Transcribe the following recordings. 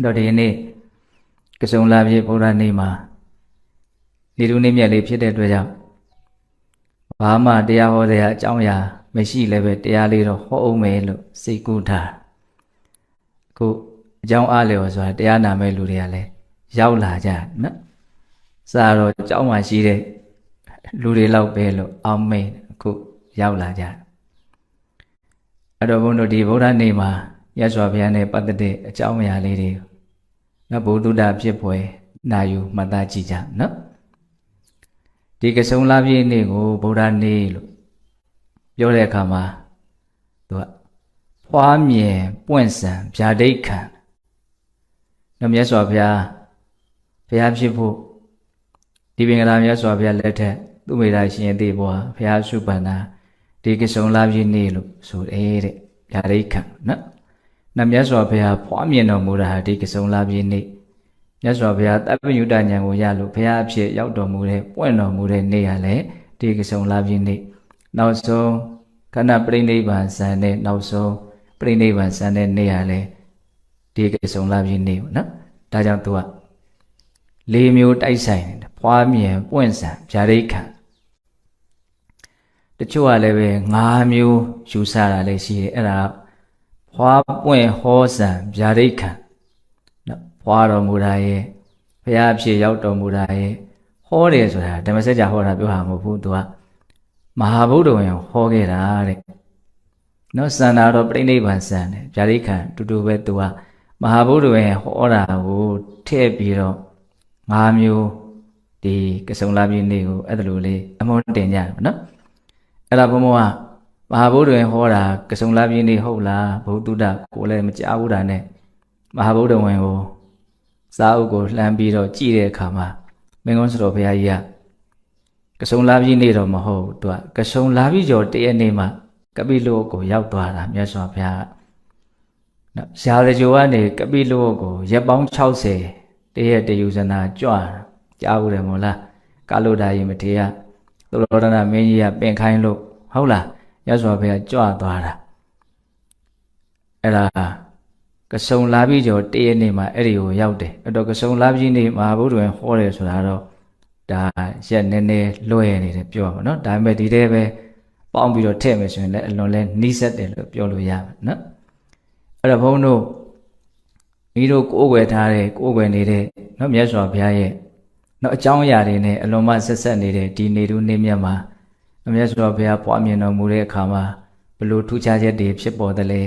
တော့ဒီနေ့ကစုံလာပြည့်ဗုဒ္ဓနေ့မှာဒီလူနေ့မြတ်လေးဖြစ်တဲ့အတွက်ကြောင့်ဘာမှတရားဟောတဲ့အကြောင်းအရာမရှိလည်းပဲတရားလေးတော့ဟောအောင်မယ်လို့စိတ်ကူးထားအခုအကြောင်းအားလျော်ဆိုတာတရားနာမဲ့လူတွေကလည်းရောက်လာကြနော်စာတော့အကြောင်းမှရှိတဲ့လူတွေလောက်ပဲလို့အောင်းမိတ်အခုရောက်လာကြအဲ့တော့ဘုန်းတို့ဒီဗုဒ္ဓနေ့မှာရသော်ဘုရားနဲ့ပတ်သက်တဲ့အကြောင်းအရာလေးတွေနော်ဘုဒ္ဓဖြစ်ဖွယ်နာယူမှတ်သားကြည့်ကြနော်ဒီကစုံလာပြည့်နေ့ကိုဗုဒ္ဓနေ့လို့ပြောတဲ့အခါမှာသူကဖွားမြင်ပွင့်စံဗျာဒိတ်ခံနော်မြတ်စွာဘုရားဖြစ်ဖို့ဒီပင်ကလာမြတ်စွာဘုရားလက်ထက်သူမိသားရှင်သေးဘွားဘုရားစုပန္နာဒီကစုံလာပြည့်နေ့လို့ဆိုတဲ့ဗျာဒိတ်ခံနော်မြတ်စွာဘုရားဖွားမြင်တော်မူတာဟာဒီကစုံလာပြည့်နေ့မြတ်စွာဘုရားတပ္ပညုတဉာဏ်ကိုရလို့ဘုရားအဖြစ်ရောက်တော်မူတဲ့ပွင့်တော်မူတဲ့နေ့ရလဲဒီကစုံလာပြည့်နေ့နောက်ဆုံးခန္ဓာပြိဋိဘံဇန်နဲ့နောက်ဆုံးပြိဋိဘံဇန်တဲ့နေ့ရလဲဒီကစုံလာပြည့်နေ့ပေါ့နော်ဒါကြောင့်သူက၄မျိုးတိုက်ဆိုင်နေတယ်ဖွားမြင်ပွင့်စံဗျာဒိတ်ခံတချို့ကလည်းပဲ၅မျိုးယူဆတာလည်းရှိတယ်အဲ့ဒါဖွားပွင့်ဟောစံဗျာဒိတ်ခံနော်ဖွားတော်မူတာရဲ့ဘုရားအဖြစ်ရောက်တော်မူတာရဲ့ဟောတယ်ဆိုတာဓမ္မစကြာဟောတာပြောတာမဟုတ်ဘူးသူကမဟာဗုဒ္ဓဝင်ဟောခဲ့တာတဲ့နော်စန္ဒာတော်ပြိဋိဘံစံတယ်ဗျာဒိတ်ခံတူတူပဲသူကမဟာဗုဒ္ဓဝင်ဟောတာကိုထည့်ပြီးတော့၅မျိုးဒီကစုံလာပြည့်နေ့ကိုအဲ့ဒါလိုလေးအမွန်တင်ကြတယ်နော်အဲ့ဒါဘုံဘုံကမဟာဗုဒ္ဓဝင်ဟောတာကစုံလာပြည့်နေ့ဟုတ်လားဘုဒ္ဓကိုလည်းမကြားဘူးတာနဲ့မဟာဗုဒ္ဓဝင်ကိုစာအုပ်ကိုလှမ်းပြီးတော့ကြည့်တဲ့အခါမှာမင်းကုန်းစတော်ဘုရားကြီးကစုံလာပြည့်နေ့တော့မဟုတ်သူကကစုံလာပြည့်ကျော်တရက်နေ့မှာကပိလုကိုရောက်သွားတာမြတ်စွာဘုရားနော်ရှားရကြိုကနေကပိလုကိုရက်ပေါင်း60တရက်တယူဇနာကြွကြားဘူးတယ်မို့လားကာလုဒ္ဒယမထေရသုလောဒနာမင်းကြီးကပင်ခိုင်းလို့ဟုတ်လားမြတ်စွာဘုရားကြွသွားတာအဲ့ဒါကစုံလာပြီးကျော်တရက်နေ့မှာအဲ့ဒီကိုရောက်တယ်အဲ့တော့ကစုံလာပြီးနေ့မဟာဗုဒ္ဓဝင်ဟောတယ်ဆိုတာတော့ဒါရက်နည်းနည်းလွှဲနေတယ်ပြောပါနော်ဒါပေမဲ့ဒီတည်းပဲပေါင်းပြီးတော့ထည့်မယ်ဆိုရင်လည်းအလွန်လဲနီးစပ်တယ်လို့ပြောလို့ရပါနော်အဲ့တော့ဘုန်းတို့မိတို့ကိုးကွယ်ထားတဲ့ကိုးကွယ်နေတဲ့နော်မြတ်စွာဘုရားရဲ့နော်အကြောင်းအရာတွေနဲ့အလွန်မှဆက်ဆက်နေတဲ့ဒီနေတူနေမြတ်မှာမြတ်စွာဘုရားပွားမြင်တော်မူတဲ့အခါမှာဘလို့ထူးခြားချက်တွေဖြစ်ပေါ်တယ်လဲ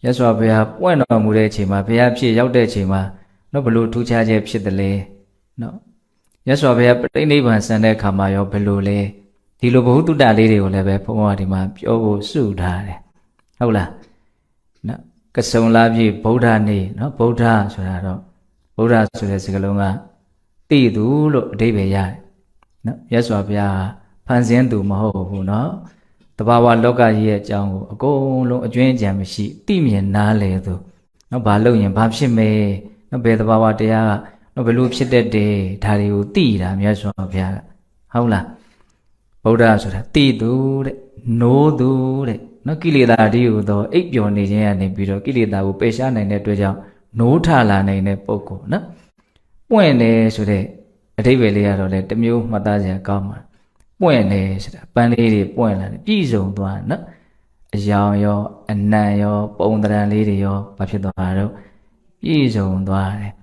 မြတ်စွာဘုရားပွင့်တော်မူတဲ့အချိန်မှာဘုရားဖြစ်ရောက်တဲ့အချိန်မှာနော်ဘလို့ထူးခြားချက်ဖြစ်တယ်လဲနော်မြတ်စွာဘုရားပြိဋိဘံစံတဲ့အခါမှာရောဘလို့လဲဒီလိုဘုသူတ္တလေးတွေကိုလည်းပဲဘုန်းတော်ဒီမှာပြောဖို့စုထားတယ်ဟုတ်လားနော်ကစုံလာပြည့်ဗုဒ္ဓနေ့နော်ဗုဒ္ဓဆိုတာတော့ဗုဒ္ဓဆိုတဲ့စကားလုံးကတိသူလို့အဓိပ္ပာယ်ရတယ်နော်မြတ်စွာဘုရားဖန်ဆင်းသူမဟုတ်ဘူးနော်တဘာဝလောကကြီးရဲ့အကြောင်းကိုအကုန်လုံးအကျွင်းအကြံမရှိသိမြင်နားလည်သူနော်ဘာလို့ရင်ဘာဖြစ်မယ်နော်ဘယ်တဘာဝတရားကနော်ဘယ်လိုဖြစ်တတ်တယ်ဒါတွေကိုသိတာမြတ်စွာဘုရားကဟုတ်လားဗုဒ္ဓဆိုတာတိသူတဲ့နိုးသူတဲ့နော်ကိလေသာတည်းဟူသောအိပ်ပျော်နေခြင်းကနေပြီးတော့ကိလေသာကိုပယ်ရှားနိုင်တဲ့အတွက်ကြောင့်နိုးထလာနိုင်တဲ့ပုဂ္ဂိုလ်နော်ပွင့်တယ်ဆိုတဲ့အဓိပ္ပာယ်လေးကတော့လေတစ်မျိုးမှတ်သားစရာကောင်းပါပွင့်တယ်ဆိုတာပန်းလေးတွေပွင့်လာတယ်ပြည့်စုံသွားနော်အယောင်ရောအနံ့ရောပုံသဏ္ဍာန်လေးတွေရောဘာဖြစ်သွားတာတော့ပြည့်စုံသွားတယ်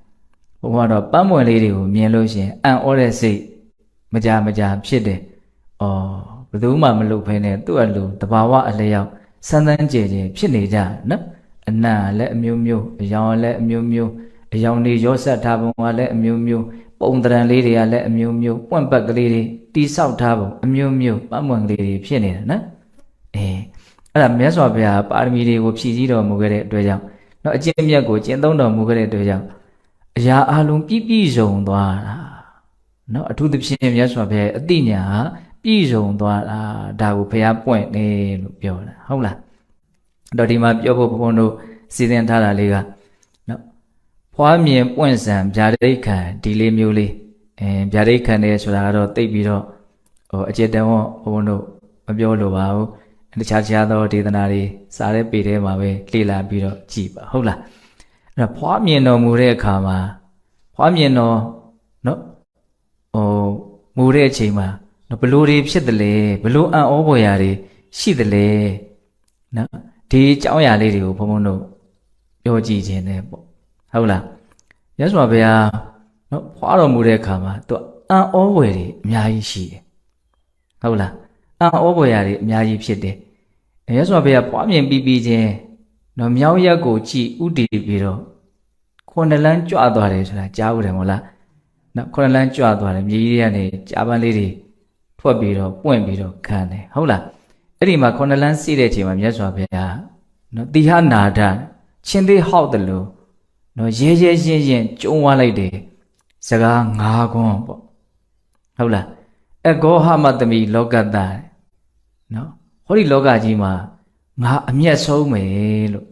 ဘုရားတော့ပန်းပွင့်လေးတွေကိုမြင်လို့ရှိရင်အံ့ဩတဲ့စိတ်မကြဖြစ်တယ်ဩဘယ်သူမှမလုပ်ဖဲနဲ့သူ့အလိုတဘာဝအလျောက်စမ်းစမ်းကြဲဖြစ်နေကြနော်အနံ့လည်းအမျိုးမျိုးအယောင်လည်းအမျိုးမျိုးအယောင်တွေရောဆက်ထားပုံကလည်းအမျိုးမျိုးပုံသဏ္ဍာန်လေးတွေကလည်းအမျိုးမျိုးပွင့်ပတ်ကလေးတွေတိဆောက်ထားပုံအမျိုးမျိုးပန်းပွင့်ကလေးတွေဖြစ်နေတာနော်အဲ့ဒါမြတ်စွာဘုရားပါရမီတွေကိုဖြည့်ဆည်းတော်မူခဲ့တဲ့အတွက်ကြောင့်နော်အကျင့်မြတ်ကိုကျင့်သုံးတော်မူခဲ့တဲ့အတွက်ကြောင့်အရာအလုံးပြည့်စုံသွားတာနော်အထူးသဖြင့်မြတ်စွာဘုရားအသိဉာဏ်ဟာပြည့်စုံသွားတာဒါကိုဘုရားပွင့်နေလို့ပြောတာဟုတ်လားတော့ဒီမှာပြောဖို့ဘုန်းတို့စီစဉ်ထားတာလေးကနော်ဖွားမြင်ပွင့်စံဗျာဒိတ်ခံဒီလေးမျိုးလေးဗျာဒိတ်ခံတယ်ဆိုတာကတော့သိပြီးတော့အကျဉ်းတန်ဘုန်းတို့မပြောလို့ပါဘူးတခြားသောဒေသနာတွေစားတဲ့ပေထဲမှာပဲလေ့လာပြီးတော့ကြည်ပါဟုတ်လား အဲ့ဒါဖွားမြင်တော်မူတဲ့အခါမှာဖွားမြင်တော်နော်မူတဲ့အချိန်မှာဘလို့တွေဖြစ်တယ်လဲဘလို့အံ့ဩဖွယ်ရာတွေရှိတယ်လဲနော်ဒီအကြောင်းအရာလေးတွေကိုဘုန်းဘုန်းတို့ပြောကြည့်ခြင်းနဲ့ပေါ့ဟုတ်လားမြတ်စွာဘုရားနော်ဖွားတော်မူတဲ့အခါမှာသူအံ့ဩဖွယ်တွေအများကြီးရှိတယ်ဟုတ်လားအံ့ဩဖွယ်ရာတွေအများကြီးဖြစ်တယ်မြတ်စွာဘုရားဖွားမြင်ပြီးချင်းနော်မြောက်ရက်ကိုကြည်ဥတည်ပြီးတော့ခုနှစ်လန်းကြွသွားတယ်ဆိုတာကြားဦးတယ်မို့လားနော်ခုနှစ်လန်းကြွသွားတယ်မြေကြီးတွေကနေကြားပန်းလေးတွေထွက်ပြီးတော့ပွင့်ပြီးတော့ခံတယ်ဟုတ်လားအဲ့ဒီမှာခုနှစ်လန်းစီးတဲ့အချိန်မှာမြတ်စွာဘုရားနော်တိဟနာဒချင်းသေးဟောက်တယ်လို့နော်ရဲရဲရှင်းရှင်းကျုံးသွားလိုက်တယ်စကား၅ခွန်းပေါ့ဟုတ်လားအဂောဟမတမိလောကတ္တနော်ဟောဒီလောကကြီးမှာငါအမျက်ဆုံးမယ်လို့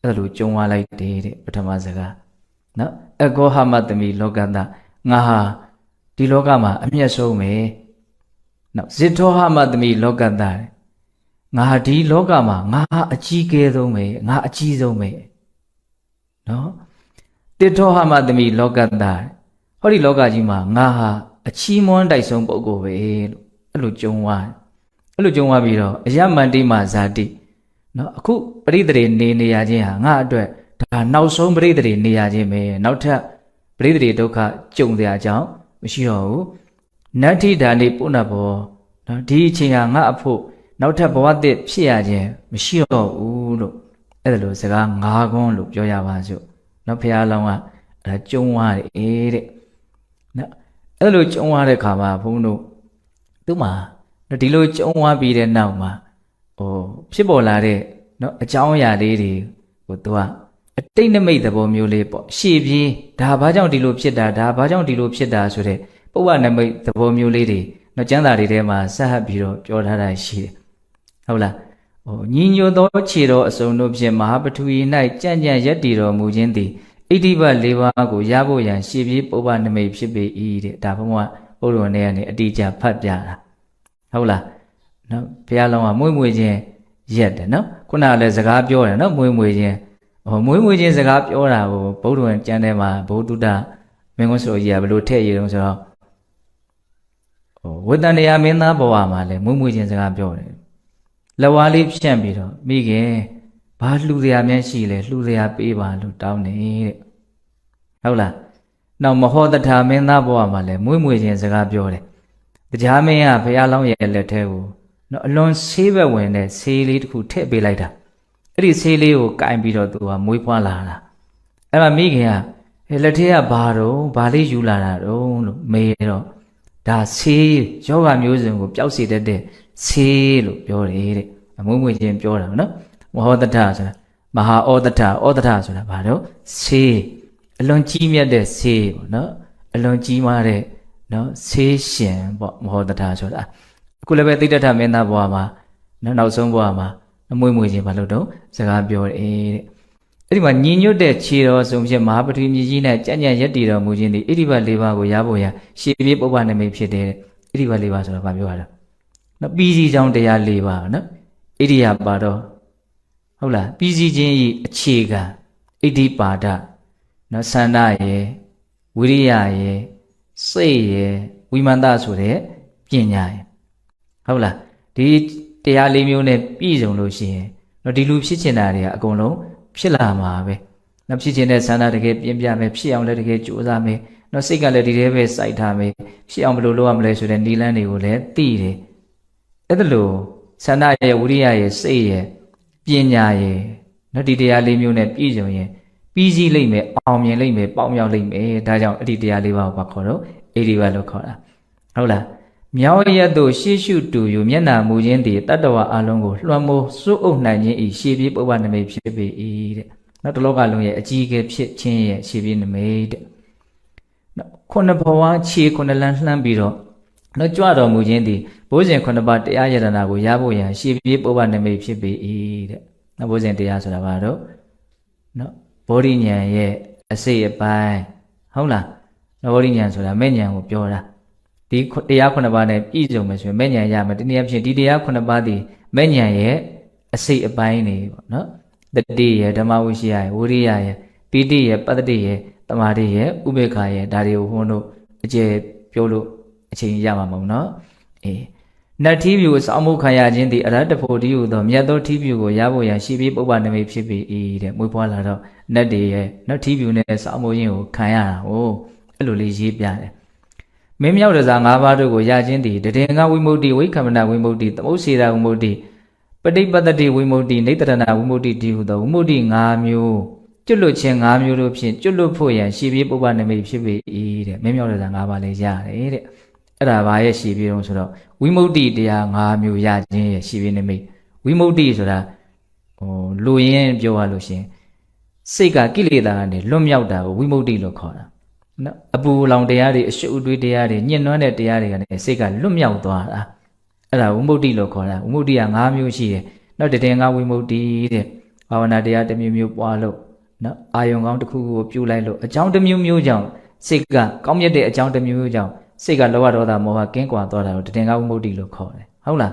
အဲ့လိုကျုံးသွားလိုက်တယ်တဲ့ပထမစကားနော်အဂောဟမတမိလောကတ္တငါဟာဒီလောကမှာအမျက်ဆုံးမယ်နော်ဇိတောဟမတမိလောကတ္တငါဒီလောကမှာငါအကြီးကဲဆုံးပဲငါအကြီးဆုံးပဲနော်တိထောဟမတမိလောကတ္တဟောဒီလောကကြီးမှာငါဟာအချီးမွမ်းတိုက်ဆုံးပုဂ္ဂိုလ်ပဲလို့အဲ့လိုကြုံသွားအဲ့လိုကြုံသွားပြီးတော့အယမန္တိမဇာတိနော်အခုပရိသေနေရခြင်းဟာငါအတွက်ဒါနောက်ဆုံးပရိသေနေရခြင်းပဲနောက်ထပ်ပရိသေဒုက္ခကြုံတဲ့အကြောင်းမရှိတော့ဘူးနတ္ထိဒါနိပုဏ္ဏဘောနော်ဒီအချိန်ဟာငါအဖို့နောက်ထပ်ဘဝတစ်ဖြစ်ရခြင်းမရှိတော့ဘူးလို့အဲ့ဒါလိုစကား၅ခွန်းလို့ပြောရပါစို့နော်ဘုရားလောင်းကအဲ့ဒါကျုံသွားတယ်တဲ့နော်အဲ့လိုကျုံသွားတဲ့ခါမှာဘုန်းတို့သူ့မှာဒီလိုကျုံသွားပြီးတဲ့နောက်မှာဖြစ်ပေါ်လာတဲ့နော်အကြောင်းအရာလေးတွေကိုသူကအတိတ်နမိတ်သဘောမျိုးလေးပေါ့ရှေ့ပြေးဒါဘာကြောင့်ဒီလိုဖြစ်တာဒါဘာကြောင့်ဒီလိုဖြစ်တာဆိုတဲ့ပုဗ္ဗနမိတ်သဘောမျိုးလေးတွေနော်ကျမ်းစာတွေထဲမှာဆက်ဟပ်ပြီးတော့ပြောထားတာရှိတယ်ဟုတ်လားညီညွတ်သောခြေတော်အစုံတို့ဖြင့်မဟာပထဝီ၌ကြံ့ကြံ့ရက်တည်တော်မူခြင်းသည်ဣတိပ၄ပါးကိုရဖို့ရန်ရှေ့ပြေးပုဗ္ဗနမိတ်ဖြစ်ပေ၏တဲ့ဒါဘုံကဘုရားနဲ့ကနေအတိအကျဖတ်ပြတာဟုတ်လားနော်ဘုရားလောင်းကမွေးမွေခြင်းရက်တယ်နော်ခုနကလည်းစကားပြောတယ်နော်မွေးမွေခြင်းမွေးမွေခြင်းစကားပြောတာကိုဘုရားကျမ်းထဲမှာဘုဒ္ဓတမင်းကွန်းဆိုကြီးကဘယ်လိုထည့်ရအောင်ဆိုတော့ဝတ္တန္တရာမင်းသားဘဝမှာလည်းမွေးမွေခြင်းစကားပြောတယ်လက်ဝါးလေးဖြန့်ပြီးတော့မိခင်ဘာလှူစရာများရှိလဲလှူစရာပေးပါလို့တောင်းနေတဲ့ဟုတ်လားနောက်မဟောတထာမင်းသားဘဝမှာလည်းမွေးမွေခြင်းစကားပြောတယ်တရားမင်းကဘုရားလောင်းရဲ့လက်ထဲကိုနော်အလွန်ဆေးဘက်ဝင်တဲ့ဆေးလေးတစ်ခုထည့်ပေးလိုက်တာအဲ့ဒီဆေးလေးကိုကင်ပြီးတော့သူကမွေးဖွားလာတာအဲ့မှာမိခင်ကလက်ထဲကဘာလေးယူလာတာတော့လို့မေးတော့ဒါဆေးယောဂမျိုးစုံကိုပျောက်စေတတ်တဲ့ဆေးလို့ပြောတယ်တဲ့အမွေးမွေချင်းပြောတာနော်မဟောတထဆိုတာမဟာဩတထဆိုတာဘာတော့ဆေးအလွန်ကြီးမြတ်တဲ့ဆေးပေါ့နော်အလွန်ကြီးမားတဲ့နော်ဆေးရှင်ပေါ့မဟောတထဆိုတာအခုလည်းပဲသိတ္တထမင်းသားဘဝမှာနောက်ဆုံးဘဝမှာအမွေးမွေချင်းဘာလို့တော့စကားပြောတယ်တဲ့အဲ့ဒီမှာညီညွတ်တဲ့ခြေတော်ဆုံးဖြင့်မဟာပထဝီမြေကြီး၌ကြံ့ကြံ့ရက်တည်တော်မူခြင်းသည်ဣတိပ၄ပါးကိုရဖို့ရရှေးပြေပုဗ္ဗနမိတ်ဖြစ်တဲ့ဣတိပ၄ပါးဆိုတာဘာပြောရလဲနော်ပြီးစီကြောင်းတရား၄ပါးနော်ဣတိယပါတော့ဟုတ်လားပြီးစီခြင်းဤအခြေခံဣတိပါဒနော်သန္တာရေဝိရိယရေစိတ်ရေဝိမန္တဆိုတဲ့ပညာရေဟုတ်လားဒီတရား၄မျိုးနဲ့ပြည့်စုံလို့ရှိရင်နော်ဒီလူဖြစ်ချင်တာတွေကအကုန်လုံးဖြစ်လာမှာပဲနော်ဖြစ်ချင်တဲ့သန္တာတကယ်ပြင်းပြမယ်ဖြစ်အောင်လည်းတကယ်ကြိုးစားမယ်နော်စိတ်ကလည်းဒီထဲပဲစိုက်ထားမယ်ဖြစ်အောင်ဘယ်လိုလုပ်ရမလဲဆိုတဲ့နိလန်းတွေကိုလည်းသိတယ်အဲ့ဒါလို့သန္တာရဲ့ဝိရိယရဲ့စိတ်ရဲ့ပညာရဲ့နော်ဒီတရား၄မျိုးနဲ့ပြည့်စုံရင်ပြီးစီးလိမ့်မယ်အောင်မြင်လိမ့်မယ်ပေါက်မြောက်လိမ့်မယ်ဒါကြောင့်အဲ့ဒီတရား၄ပါးကိုခေါ်တော့ဣတိပလို့ခေါ်တာဟုတ်လားမြောက်ရက်သို့ရှေ့ရှုတူယူမျက်နာမူခြင်းတည်တတ္တဝအလုံးကိုလွှမ်းမိုးစွတ်အုပ်နိုင်ခြင်းဤရှေးပြေးပုဗ္ဗနမိတ်ဖြစ်ပေ၏တဲ့နောက်တစ်လောကလုံးရဲ့အကြီးအကဲဖြစ်ခြင်းရဲ့ရှေးပြေးနမိတ်တဲ့နောက်ခုနှစ်ဘဝခြေခုနှစ်လန်းလှမ်းပြီးတော့နောက်ကြွတော်မူခြင်းတည်ဘိုးစဉ်ခုနှစ်ပါးတရားယတနာကိုရဖို့ရန်ရှေးပြေးပုဗ္ဗနမိတ်ဖြစ်ပေ၏တဲ့နောက်ဘိုးစဉ်တရားဆိုတာဘာတော့နော်ဘောဓိဉာဏ်ရဲ့အစိတ်အပိုင်းဟုတ်လားဘောဓိဉာဏ်ဆိုတာမဲ့ဉာဏ်ကိုပြောတာဒီတရားခုနှစ်ပါးနဲ့ပြည့်စုံမယ်ဆိုရင်မဲ့ဉာဏ်ရမယ်ဒီနည်းဖြင့်ဒီတရားခုနှစ်ပါးဒီမဲ့ဉာဏ်ရဲ့အစိတ်အပိုင်းနေပေါ့နော်တတိယဓမ္မဝိရှိယရဲ့ဝိရိယရဲ့ ပိဋိရဲ့ပတ္တိရဲ့တမာတိရဲ့ဥပေက္ခရဲ့ဒါတွေကိုဘုန်းတို့အကျယ်ပြောလို့အချိန်ရမှာမဟုတ်နော်နတ်ထီးဖြူစောင်းမှုခံရခြင်းသည်အရတ္တဖို့တည်းဟူသောမြတ်သောထီးဖြူကိုရဖို့ရန်ရှိပြီးပုပ္ပနမိတ်ဖြစ်ပြီးတဲ့မွေးဖွားလာတော့နတ်တွေရဲ့နတ်ထီးဖြူနဲ့စောင်းမှုခြင်းကိုခံရတာဟုတ်အဲ့လိုလေးရေးပြတယ်မင်းမြောက်တစား၅ပါးတို့ကိုရခြင်းသည်တည်ငါဝိမု ക്തി ဝိက္ခမနဝိမု ക്തി သမုတ်စေတာဝိမု ക്തി ပဋိပတ္တိဝိမု ക്തി နေတရဏဝိမု ക്തി တည်းဟူသောဝိမု ക്തി ၅မျိုးကျွတ်လွတ်ခြင်း၅မျိုးတို့ဖြင့်ကျွတ်လွတ်ဖို့ရန်ရှိပြီးပုပ္ပနမိတ်ဖြစ်ပြီးတဲ့မင်းမြောက်တစား၅ပါးလေးရတယ်တဲ့အဲ့ဒါဘာရဲ့ရှိပြီးတော့ဆိုတော့ဝိမု ക്തി တရား၅မျိုးရခြင်းရဲ့ရှိပြီးနမိတ်ဝိမု ക്തി ဆိုတာလူရင်းပြောရလို့ရှင်စိတ်ကကိလေသာကနေလွတ်မြောက်တာကိုဝိမု ക്തി လို့ခေါ်တာနော်အပူလောင်တရားတွေအရှုပ်အတွေးတရားတွေညှဉ်းနှွမ်းတဲ့တရားတွေကနေစိတ်ကလွတ်မြောက်သွားတာအဲ့ဒါဝိမု ക്തി လို့ခေါ်တာဝိမု ക്തി က၅မျိုးရှိတယ်နောက်တည်ငါဝိမု ക്തി တဲ့ဘာဝနာတရားတစ်မျိုးမျိုးပွားလို့နော်အာယုံကောင်းတစ်ခုခုကိုပြုလိုက်လို့အကြောင်းတစ်မျိုးမျိုးကြောင့်စိတ်ကကောင်းမြတ်တဲ့အကြောင်းတစ်မျိုးမျိုးကြောင့်စိတ်ကလောဘဒေါသမောဟကင်းကွာသွားတာကိုတည်ငါဝိမု ക്തി လို့ခေါ်တယ်ဟုတ်လား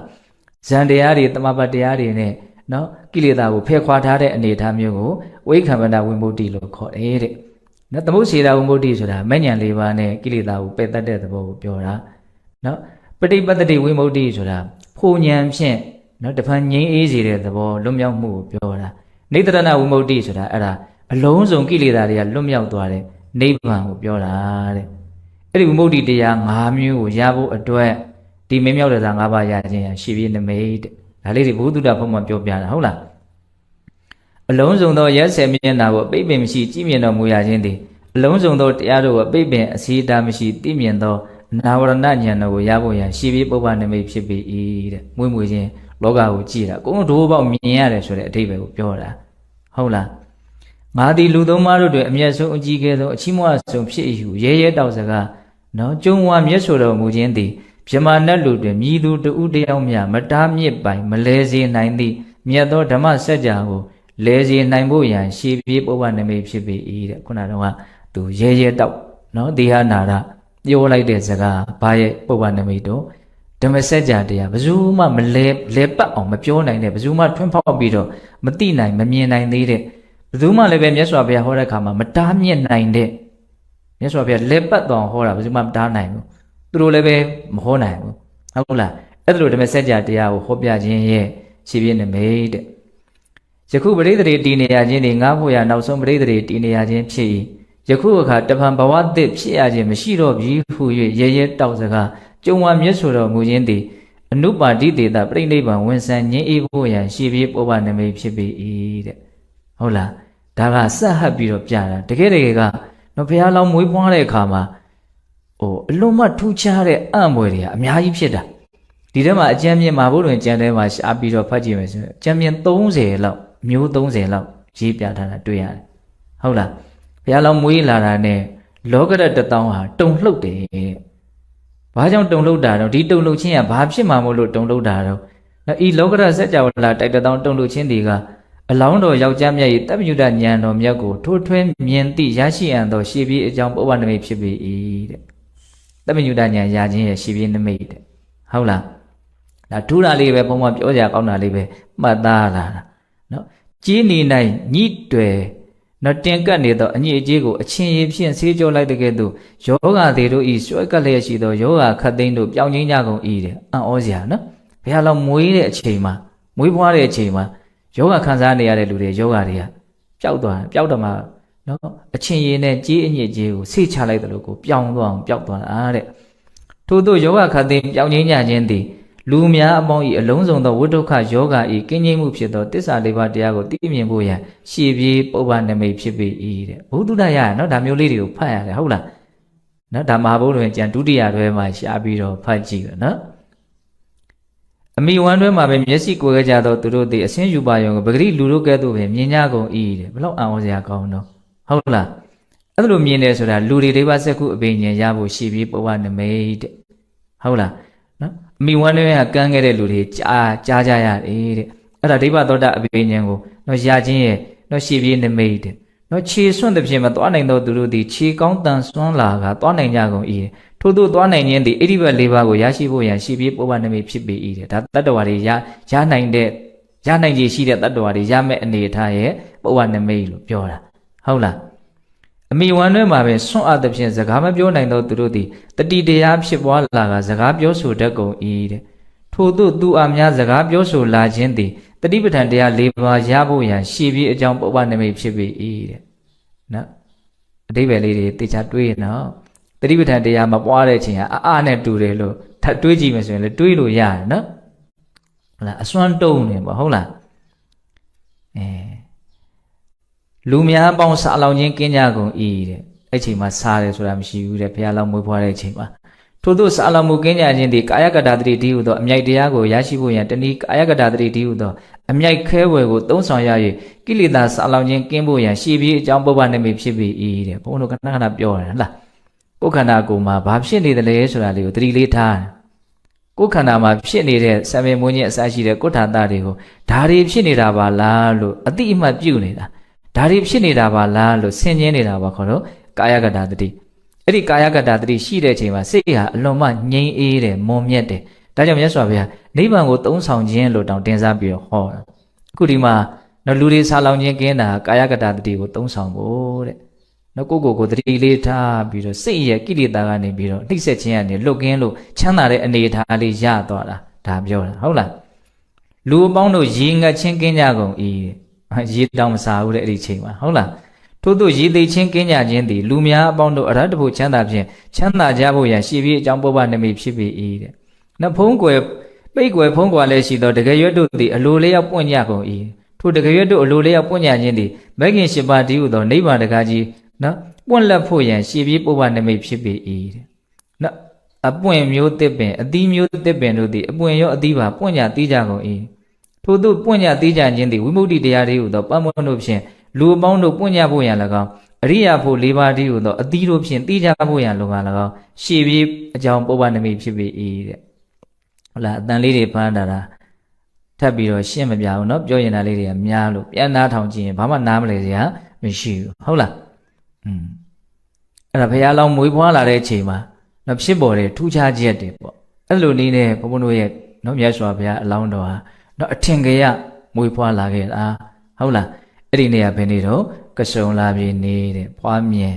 ဇန်တရားတွေတမပတ်တရားတွေနဲ့နော်ကိလေသာကိုဖယ်ခွာထားတဲ့အနေအထားမျိုးကိုဝိက္ခမနဝိမု ക്തി လို့ခေါ်တယ်တဲ့နော်သမုတ်စေတာဝိမု ക്തി ဆိုတာမဉ္ဇဉ်၄ပါးနဲ့ကိလေသာကိုပယ်တတ်တဲ့သဘောကိုပြောတာနော်ပဋိပတ္တိဝိမု ക്തി ဆိုတာဖို့ဉဏ်ဖြင့်နော်တဖန်ငြိမ်းအေးစေတဲ့သဘောလွတ်မြောက်မှုကိုပြောတာနေတရဏဝိမု ക്തി ဆိုတာအဲ့ဒါအလုံးစုံကိလေသာတွေကလွတ်မြောက်သွားတဲ့နိဗ္ဗာန်ကိုပြောတာတဲ့အဲ့ဒီဝိမု ക്തി တရား၅မျိုးကိုရဖို့အတွက်ဒီမင်းမြောက်တဲ့သာ၅ပါးရခြင်းရရှိပြီးနမိတ်တဲ့ဒါလေးတွေဘုသူတ္တဘုံမှာပြောပြတာဟုတ်လားအလုံးစုံသောရက်ဆယ်မျက်နှာကိုအပိတ်ပင်မရှိကြည်မြင်တော်မူရခြင်းသည်အလုံးစုံသောတရားတို့ကိုအပိတ်ပင်အစီအတာမရှိသိမြင်သောနာဝရဏဉာဏ်တော်ကိုရဖို့ရန်ရှိပြီးပုပ္ပနမိတ်ဖြစ်ပြီးတဲ့မွေးမွေချင်းလောကကိုကြည်တာအကုန်ဒိုးပေါက်မြင်ရတယ်ဆိုတဲ့အဓိပ္ပာယ်ကိုပြောတာဟုတ်လားငါသည်လူသုံးပါးတို့တွင်အမျက်ဆုံးအကြီးကဲဆုံးအချီးမွမ်းဆုံးဖြစ်၏ဟုရဲရဲတောက်စကားနော်ကျုံဝါမျက်ဆိုတော်မူခြင်းသည်ဗြဟ္မာနတ်လူတွင်မြည်သူတဦးတယောက်မျှမတားမြစ်ပိုင်မလဲစေနိုင်သည့်မြတ်သောဓမ္မစကြာကိုလဲစေနိုင်ဖို့ရန်ရှေးပြေးပုပ္ပနမိတ်ဖြစ်ပေ၏တဲ့ခုနကတော့သူရဲရဲတောက်နော်ဒေဟနာရပြောလိုက်တဲ့စကားဘာရဲ့ပုပ္ပနမိတ်တော့ဓမ္မစကြာတရားဘယ်သူမှမလဲပတ်အောင်မပြောနိုင်တဲ့ဘယ်သူမှထွန်းဖောက်ပြီးတော့မသိနိုင်မမြင်နိုင်သေးတဲ့ဘယ်သူမှလည်းပဲမြတ်စွာဘုရားဟောတဲ့အခါမှာမတားမြစ်နိုင်တဲ့မြတ်စွာဘုရားလဲပတ်တော်ဟောတာဘယ်သူမှမတားနိုင်ဘူးသူတို့လည်းပဲမဟောနိုင်ဘူးဟုတ်လားအဲ့ဒါလိုဓမ္မစကြာတရားကိုဟောပြခြင်းရဲ့ရှိပြနမိတ်တဲ့ယခုပရိသေတည်နေရခြင်းဒီငါဖို့ရနောက်ဆုံးပရိသေတည်နေရခြင်းဖြစ်၏ယခုအခါတဖန်ဘဝသစ်ဖြစ်ရခြင်းမရှိတော့ပြီဟု၍ရဲရဲတောက်စကားကျုံဝါမျက်ဆိုတော်မူခြင်းသည်အနုပါတိတေတပြိဋိဘံဝင်ဆံငြိမ်းအေးဖို့ရန်ရှိပြီးပုပ္ပနမိတ်ဖြစ်ပေ၏တဲ့ဟုတ်လားဒါကစဟပ်ပြီးတော့ပြတာတကယ်ကတော့ဘုရားလောင်းမွေးဖွားတဲ့အခါမှာအလွန်မှထူးခြားတဲ့အံ့ဖွယ်တွေကအများကြီးဖြစ်တာဒီထဲမှာအကျမ်းမြင့်မှာဘုရင်ကျမ်းထဲမှာရှားပြီးတော့ဖတ်ကြည့်မယ်ဆိုရင်အကျမ်းမြင့်30လောက်မျိုး30လောက်ရေးပြထားတာတွေ့ရတယ်ဟုတ်လားဘုရားလောင်းမွေးလာတာနဲ့လောကရတတောင်းဟာတုံလှုပ်တယ်တဲ့ဘာကြောင့်တုံလှုပ်တာတော့ဒီတုံလှုပ်ခြင်းကဘာဖြစ်မှာမို့လို့တုံလှုပ်တာတော့နော်ဤလောကရစัจ java လာတိုက်တောင်းတုံလှုပ်ခြင်းတွေကအလောင်းတော်ယောက်ျားမြတ်၏တပ္ပညုတဉာဏ်တော်မြတ်ကိုထိုးထွင်းမြင်သိရရှိအံ့သောရှေးပြေးအကြောင်းပုပ္ပနမိတ်ဖြစ်ပေ၏တဲ့တပ္ပညုတဉာဏ်ရခြင်းရဲ့ရှေးပြေးနမိတ်တဲ့ဟုတ်လားဒါထူးတာလေးပဲဘုံမှာပြောကြကောင်းတာလေးပဲမှတ်သားလာတာနော်ကြီးနေနိုင်ညှိတွယ်နော်တင်ကပ်နေသောအညစ်အကြေးကိုအချင်းရည်ဖြင့်ဆေးကြောလိုက်တဲ့ကဲ့သို့ယောဂသည်တို့ဤဆွဲကပ်လျက်ရှိသောယောဂခတ်သိမ်းတို့ပြောင်းချင်းကြကုန်၏တဲ့အံ့ဩစရာနော်ဘုရားလောင်းမွေးတဲ့အချိန်မှာမွေးဖွားတဲ့အချိန်မှာယောဂခံစားနေရတဲ့လူတွေယောဂတွေကပျောက်သွားပျောက်တော့မှနော်အချင်းရည်နဲ့ကြေးအညစ်အကြေးကိုဆေးချလိုက်တယ်လို့ကိုပြောင်းသွားအောင်ပျောက်သွားတာတဲ့ထို့သောယောဂခတ်သိမ်းပြောင်းချင်းကြခြင်းသည်လူများအပေါင်းဤအလုံးစုံသောဝိတုခယောဂဤကင်းငြိမ်းမှုဖြစ်သောတစ္ဆာလေးပါးတရားကိုသိမြင်ဖို့ရန်ရှေ့ပြေးပုပ္ပနမိတ်ဖြစ်ပေ၏တဲ့ဘုဒ္ဓရရနော်ဒါမျိုးလေးတွေကိုဖတ်ရတယ်ဟုတ်လားနော်ဒါမဟာဘုဒ္ဓဝင်ကျန်ဒုတိယတွဲမှာရှားပြီးတော့ဖတ်ကြည့်တယ်နော်အမိဝမ်းတွဲမှာပဲမျက်စိကိုယ်ကြသောသူတို့သည်အစင်းယူပါယုံကိုပဂရိလူတို့ကဲ့သို့ပဲမြင်ကြကုန်၏တဲ့ဘလောက်အံ့ဩစရာကောင်းတော့ဟုတ်လားအဲ့လိုမြင်တယ်ဆိုတာလူတွေဒိဗ္ဗစက္ခုအဘိညာဉ်ရဖို့ရှေ့ပြေးပုပ္ပနမိတ်တဲ့ဟုတ်လားနော်အမိဝမ်းတွဲကကမ်းခဲ့တဲ့လူတွေကြားကြရတယ်တဲ့အဲ့ဒါဒိဗ္ဗသောတာအဘိညာဉ်ကိုနော်ရခြင်းရဲ့နော်ရှေ့ပြေးနမိတ်တဲ့နော်ခြေစွန့်တဲ့ဖြင့်မသွားနိုင်သောသူတို့သည်ခြေကောင်းတန်စွမ်းလာကသွားနိုင်ကြကုန်၏ထို့သို့သွားနိုင်ခြင်းသည်ဣတိဘတ်၄ပါးကိုရရှိဖို့ရန်ရှေ့ပြေးပုပ္ပနမိတ်ဖြစ်ပေ၏တဲ့ဒါတတ္တဝါတွေရနိုင်ခြေရှိတဲ့တတ္တဝါတွေရမဲ့အနေအထားရဲ့ပုပ္ပနမိတ်လို့ပြောတာ ဟုတ်လားအမိဝမ်းတွဲမှာပဲဆွန့်အပ်သဖြင့်စကားမပြောနိုင်သောသူတို့သည်တတိတရားဖြစ်ပွားလာကစကားပြောဆိုတတ်ကုန်၏တဲ့ထို့သို့သူအများစကားပြောဆိုလာခြင်းသည်တတိပဋ္ဌာန်တရား၄ပါးရဖို့ရန်ရှေ့ပြေးအကြောင်းပုပ္ပနိမိတ်ဖြစ်ပေ၏တဲ့နော်အဓိပ္ပာယ်လေးတွေတေချာတွေးနော်တတိပဋ္ဌာန်တရားမပွားတဲ့ချိန်ဟာအားနဲ့တူတယ်လို့ထပ်တွေးကြည့်မယ်ဆိုရင်လည်းတွေးလို့ရတယ်နော်ဟုတ်လားအစွမ်းတုံးနေပေါ့ဟုတ်လားလူများပေါင်းစာလောင်ခြင်းကင်းကြကုန်၏တဲ့အဲ့ချိန်မှာစားတယ်ဆိုတာမရှိဘူးတဲ့ဘုရားလောင်းမွေးဖွားတဲ့အချိန်မှာထို့သောစာလောင်မှုကင်းကြခြင်းသည်ကာယကတ္တတတိတည်းဟူသောအမြိုက်တရားကိုရရှိဖို့ရန်တနည်းကာယကတ္တတတိတည်းဟူသောအမြိုက်ခဲဝယ်ကိုသုံးဆောင်ရ၍ကိလေသာစာလောင်ခြင်းကင်းဖို့ရန်ရှေ့ပြေးအကြောင်းပုပ္ပနိမိတ်ဖြစ်ပေ၏တဲ့ဘုန်းတော်ခဏခဏပြောရတယ်ဟုတ်လားကိုယ်ခန္ဓာကိုယ်မှာဘာဖြစ်နေတယ်လဲဆိုတာလေးကိုသတိလေးထားကိုယ်ခန္ဓာမှာဖြစ်နေတဲ့ဆံပင်မွေးခြင်းအစရှိတဲ့ကိုယ်ထာတတွေကိုဒါတွေဖြစ်နေတာပါလားလို့အတိအမှတ်ပြုနေတာဒါတွေဖြစ်နေတာပါလားလို့ဆင်ခြင်နေတာပါခေါ်တော့ကာယကတ္တတတိအဲ့ဒီကာယကတ္တတတိရှိတဲ့အချိန်မှာစိတ်ဟာအလွန်မှငြိမ်အေးတယ်မွန်မြတ်တယ်ဒါကြောင့်မြတ်စွာဘုရားနိဗ္ဗာန်ကိုသုံးဆောင်ခြင်းလို့တောင်တင်စားပြီးတော့ဟောတာအခုဒီမှာနော်လူတွေဆာလောင်ခြင်းကင်းတာကာယကတ္တတတိကိုသုံးဆောင်ဖို့တဲ့နော်ကိုယ်တတိလေးထားပြီးတော့စိတ်ရဲ့ကိလေသာကနေပြီးတော့နှိမ့်ဆက်ခြင်းကနေလွတ်ကင်းလို့ချမ်းသာတဲ့အနေအထားလေးရသွားတာဒါပြောတာဟုတ်လားလူအပေါင်းတို့ရေငတ်ခြင်းကင်းကြကုန်၏ရေတောင်မစားဘူးတဲ့အဲ့ဒီချိန်မှာဟုတ်လားထို့သို့ရေသိချင်းကင်းကြခြင်းသည်လူများအပေါင်းတို့အရဟတဖို့ချမ်းသာဖြင့်ချမ်းသာကြဖို့ရန်ရှေ့ပြေးအကြောင်းပုပ္ပနိမိတ်ဖြစ်ပေ၏တဲ့နော်ဖုံးကွယ်ပိတ်ကွယ်ဖုံးကွယ်လည်းရှိသောတကယ်ရွတ်တို့သည်အလိုလေးရောက်ပွင့်ကြကုန်၏ထို့တကယ်ရွတ်တို့အလိုလေးရောက်ပွင့်ကြခြင်းသည်မဂ်ခင်၈ပါးတည်းဟူသောနိဗ္ဗာန်တကားကြီးနော်ပွင့်လက်ဖို့ရန်ရှေ့ပြေးပုပ္ပနိမိတ်ဖြစ်ပေ၏တဲ့နော်အပွင့်မျိုးတစ်ပင်အသီးမျိုးတစ်ပင်တို့သည်အပွင့်ရောအသီးပါပွင့်ကြသီးကြကုန်၏ထို့သို့ပွင့်ကြသီးကြခြင်းသည်ဝိမု ക്തി တရားတည်းဟူသောပမ္မွန်းတို့ဖြင့်လူအပေါင်းတို့ပွင့်ကြဖို့ရန်၎င်းအရိယာဖို့၄ပါးတည်းဟူသောအသီးတို့ဖြင့်သိကြဖို့ရန်လုံက၎င်းရှေ့ပြေးအကြောင်းပုပ္ပနိမိတ်ဖြစ်ပေ၏တဲ့ဟုတ်လားအတန်လေးတွေဖမ်းတာထပ်ပြီးတော့ရှင်းမပြဘူးเนาะပြောရင်တာလေးတွေကများလို့ပြန်နားထောင်ကြည့်ရင်ဘာမှနားမလဲစရာမရှိဘူးဟုတ်လားအဲ့ဒါဘုရားလောင်းမွေးဖွားလာတဲ့အချိန်မှာเนาะဖြစ်ပေါ်တဲ့ထူးခြားချက်တွေပေါ့အဲ့လိုနည်းနဲ့ဘုန်းဘုန်းတို့ရဲ့เนาะမြတ်စွာဘုရားအလောင်းတော်ဟာเนาะအထင်ကရမွေးဖွားလာခဲ့တာဟုတ်လားအဲ့ဒီနေရာဘယ်နေတော့ကစုံလာပြီနေတဲ့ဖွားမြင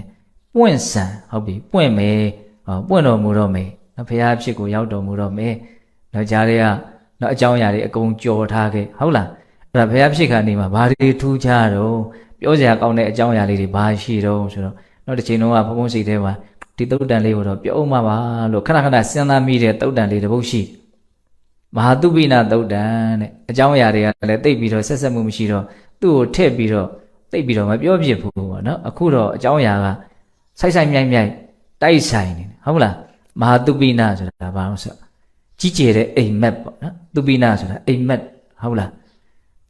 ်ပွင့်ဆံဟုတ်ပြီပွင့်မယ်ပွင့်တော်မူတော့မယ်နော်ဘုရားဖြစ်ကိုရောက်တော်မူတော့မယ်နော်ကြားတွေကနော်အကြောင်းအရာတွေအကုန်ကြော်ထားခဲ့ဟုတ်လားအဲ့ဒါဘုရားဖြစ်ခါနေမှာဘာတွေထူးခြားတော့ပြောစရာကောင်းတဲ့အကြောင်းအရာလေးတွေဘာရှိတော့ဆိုတော့နော်တစ်ချိန်လုံးကဘုံဘုံစိတ်ထဲမှာဒီသုတ်တန်လေးကိုတော့ပြောမှပါလို့ခဏခဏစဉ်းစားမိတဲ့သုတ်တန်လေးတစ်ပုဒ်ရှိမဟာသုပိနသုတ်တန်တဲ့အကြောင်းအရာတွေကလည်းတိတ်ပြီးတော့ဆက်ဆက်မှုမရှိတော့သူ့ကိုထည့်ပြီးတော့သိပ်ပြီးတော့မပြောဖြစ်ဘူးပေါ့နော်အခုတော့အကြောင်းအရာကဆိုင်မြိုက်တိုက်ဆိုင်နေဟုတ်လားမဟာသုပိနဆိုတာဘာလို့ဆိုကြီးကျယ်တဲ့အိမ်မက်ပေါ့နော်သုပိနဆိုတာအိမ်မက်ဟုတ်လား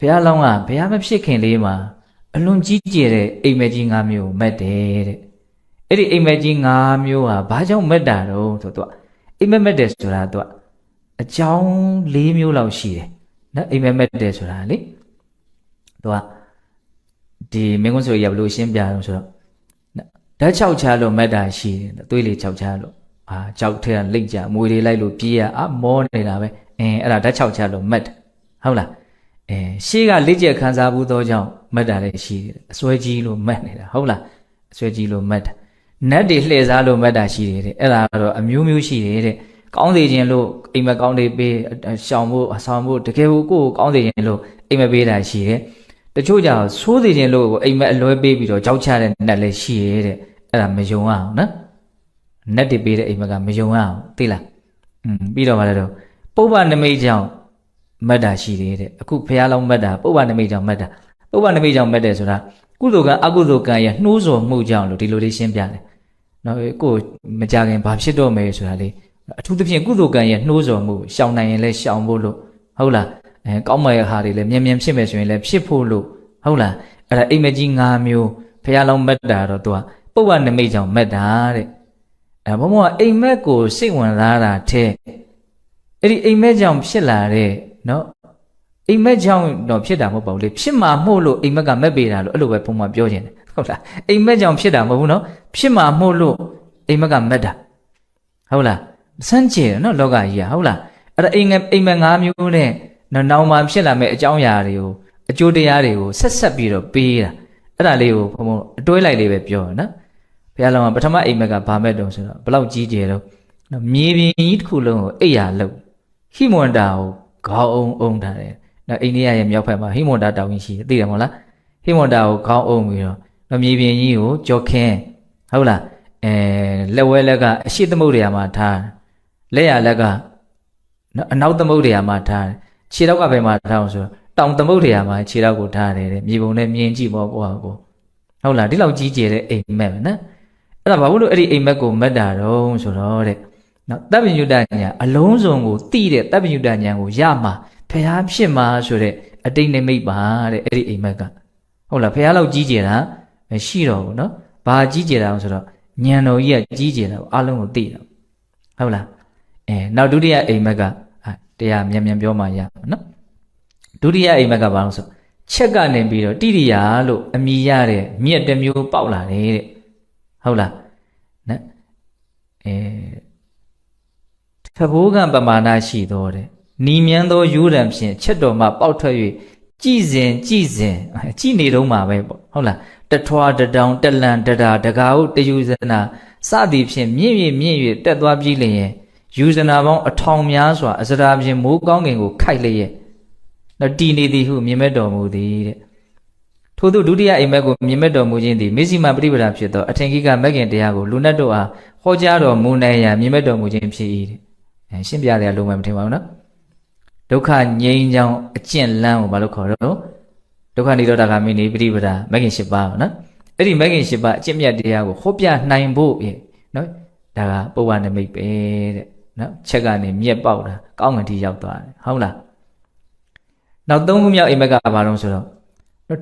ဘုရားလောင်းကဘုရားမဖြစ်ခင်လေးမှာအလွန်ကြီးကျယ်တဲ့အိမ်မက်ကြီး၅မျိုးမက်တယ်တဲ့အဲ့ဒီအိမ်မက်ကြီး၅မျိုးဟာဘာကြောင့်မက်တာတော့ဆိုတော့အိမ်မက်မက်တယ်ဆိုတာသူကအကြောင်း၄မျိုးလောက်ရှိတယ်နော်အိမ်မက်မက်တယ်ဆိုတာလေသူကဒီမင်းကွန်းဆိုရဘလို့ရှင်းပြတော့ဆိုတော့ဓာတ်6ချလို့မက်တာရှိတယ်သွေးလေး6ချလို့ကြောက်ထဲကလိမ့်ကြမွေတွေလိုက်လို့ပြေးရမောနေတာပဲအဲ့ဒါဓာတ်6ချလို့မက်ဟုတ်လားရှေးကလက်ကျက်ခံစားဘူးသောကြောင့်မက်တာလည်းရှိတယ်အစွဲကြီးလို့မက်နေတာဟုတ်လားအစွဲကြီးလို့မက်တာနတ်တွေလှည့်စားလို့မက်တာရှိတယ်တဲ့အဲ့ဒါတော့အမျိုးမျိုးရှိတယ်တဲ့ကောင်းစေခြင်းလို့အိမ်မကောင်းတွေပေးရှောင်ဖို့ဆောင်ဖို့တကယ်ကိုကိုယ်ကောင်းစေခြင်းလို့အိမ်မပေးတာရှိတယ်တချို့ကြောင့်ဆိုးစေခြင်းလို့အိမ်မက်အလွဲပေးပြီးတော့ကြောက်ချတဲ့နတ်လည်းရှိရဲတဲ့အဲ့ဒါမယုံအောင်နော်နတ်တွေပေးတဲ့အိမ်မက်ကမယုံအောင်သိလားပြီးတော့ဗါလဲတော့ပုပ္ပနိမိတ်ကြောင့်မက်တာရှိတယ်တဲ့အခုဘုရားလောင်းမက်တာပုပ္ပနိမိတ်ကြောင့်မက်တာပုပ္ပနိမိတ်ကြောင့်မက်တယ်ဆိုတာကုသိုလ်ကံအကုသိုလ်ကံရဲ့နှိုးဆော်မှုကြောင့်လို့ဒီလိုလေးရှင်းပြတယ်နော်ကိုမကြခင်ဘာဖြစ်တော့မယ်ဆိုတာလေးအထူးသဖြင့်ကုသိုလ်ကံရဲ့နှိုးဆော်မှုရှောင်နိုင်ရင်လည်းရှောင်ဖို့လို့ဟုတ်လားကောင်းမဲ့ဟာတွေလည်းမြန်ဖြစ်မယ်ဆိုရင်လည်းဖြစ်ဖို့လို့ဟုတ်လားအဲ့ဒါအိမ်မက်ကြီး၅မျိုးဘုရားလောင်းမက်တာတော့သူကပုပ္ပနိမိတ်ကြောင့်မက်တာတဲ့ဘုံဘုံကအိမ်မက်ကိုစိတ်ဝင်စားတာထဲအဲ့ဒီအိမ်မက်ကြောင့်ဖြစ်လာတဲ့နော်အိမ်မက်ကြောင့်တော့ဖြစ်တာမဟုတ်ပါဘူးလေဖြစ်မှာမို့လို့အိမ်မက်ကမက်ပေးတာလို့အဲ့လိုပဲဘုံဘုံပြောခြင်းတယ်ဟုတ်လားအိမ်မက်ကြောင့်ဖြစ်တာမဟုတ်ဘူးနော်ဖြစ်မှာမို့လို့အိမ်မက်ကမက်တာဟုတ်လားစမ်းကြည့်နော်လောကကြီးကဟုတ်လားအဲ့ဒါအိမ်မက်၅မျိုးနဲ့နောင်မှာဖြစ်လာမဲ့အကြောင်းအရာတွေကိုအကျိုးတရားတွေကိုဆက်ပြီးတော့ပေးတာ အဲ့ဒါလေးကိုဘုံဘုံအတွဲလိုက်လေးပဲပြောရနော်ဘုရားလောင်းကပထမအိမ်မက်ကဘာမဲ့တုံဆိုတော့ဘလောက်ကြီးကျယ်တော့မြေပြင်ကြီးတစ်ခုလုံးကိုအိပ်ရလို့ဟိမွန်တာကိုခေါင်းအုံထားတယ်နော်အိန္ဒိယရဲ့မြောက်ဘက်မှာဟိမွန်တာတောင်ကြီးရှိတယ်သိတယ်မဟုတ်လားဟိမွန်တာကိုခေါင်းအုံပြီးတော့မြေပြင်ကြီးကိုကြောခင်းဟုတ်လားလက်ဝဲလက်ကအရှိသမုဒ္ဒရာမှာထားလက်ရလက်ကနော်အနောက်သမုဒ္ဒရာမှာထားခြေထောက်ကဘယ်မှာထားအောင်ဆိုတော့တောင်သမုဒ္ဒရာမှာခြေထောက်ကိုထားတယ်တဲ့မြေပုံနဲ့မြင်ကြည့်ပေါ့ကိုဟုတ်လားဒီလောက်ကြီးကျယ်တဲ့အိမ်မက်ပဲနော်အဲ့ဒါဘာလို့အဲ့ဒီအိမ်မက်ကိုမက်တာတော့ဆိုတော့တဲ့နော်တပ်ပညုတဉာဏ်အလုံးစုံကိုသိတဲ့တပ်ပညုတဉာဏ်ကိုရမှာဖျားဖြစ်မှာဆိုတဲ့အတိတ်နိမိတ်ပါတဲ့အဲ့ဒီအိမ်မက်ကဟုတ်လားဖျားလောက်ကြီးကျယ်တာမရှိတော့ဘူးနော်ဘာကြီးကျယ်တာအောင်ဆိုတော့ဉာဏ်တော်ကြီးကကြီးကျယ်တာကိုအလုံးကိုသိတာဟုတ်လားနောက်ဒုတိယအိမ်မက်ကတရားမြန်ပြောမှရမှာနော်ဒုတိယအိမ်မက်ကဘာလို့ဆိုချက်ကနေပြီးတော့တိရိယာလို့အမိရတဲ့မြက်တစ်မျိုးပေါက်လာတယ်တဲ့ဟုတ်လားနော်ထဘိုးကံပမာဏရှိတော်တဲ့နီမြန်းသောယူရံဖြင့်ချက်တော်မှပေါက်ထွက်၍ကြည်စဉ်ကြည်နေတော့မှာပဲပေါ့ဟုတ်လားတထွားတတောင်တလန်တတာတကာဟုတယူဇနာစသည်ဖြင့်မြင့်၍တက်သွားပြီးလျင်ယူဇနာပေါင်းအထောင်များစွာအစရာဖြင့်မိုးကောင်းကင်ကိုခိုက်လျက်နော်တည်နေသည်ဟုမြင်မဲ့တော်မူသည်တဲ့ထို့သူဒုတိယအိမ်မက်ကိုမြင်မဲ့တော်မူခြင်းသည်မေဇိမပရိပဒါဖြစ်သောအထင်ကြီးကမဂ္ဂင်တရားကိုလူနတ်တို့အားဟောကြားတော်မူနိုင်ရန်မြင်မဲ့တော်မူခြင်းဖြစ်၏တဲ့ရှင်းပြတယ်လုံးဝမထင်ပါဘူးနော်ဒုက္ခငြိမ်းချမ်းအကျင့်လန်းကိုဘာလို့ခေါ်တော့ဒုက္ခនិရောဓဂามိနိပရိပဒါမဂ္ဂင်၈ပါးနော်အဲ့ဒီမဂ္ဂင်၈ပါးအကျင့်မြတ်တရားကိုဟောပြနိုင်ဖို့နော်ဒါကပုဗ္ဗနမိတ်ပဲတဲ့နော်ချက်ကနေမြက်ပေါက်တာကောင်းကင်ထိရောက်သွားတယ်ဟုတ်လားနောက်သုံးခုမြောက်အိမ်မက်ကဘာလို့ဆိုတော့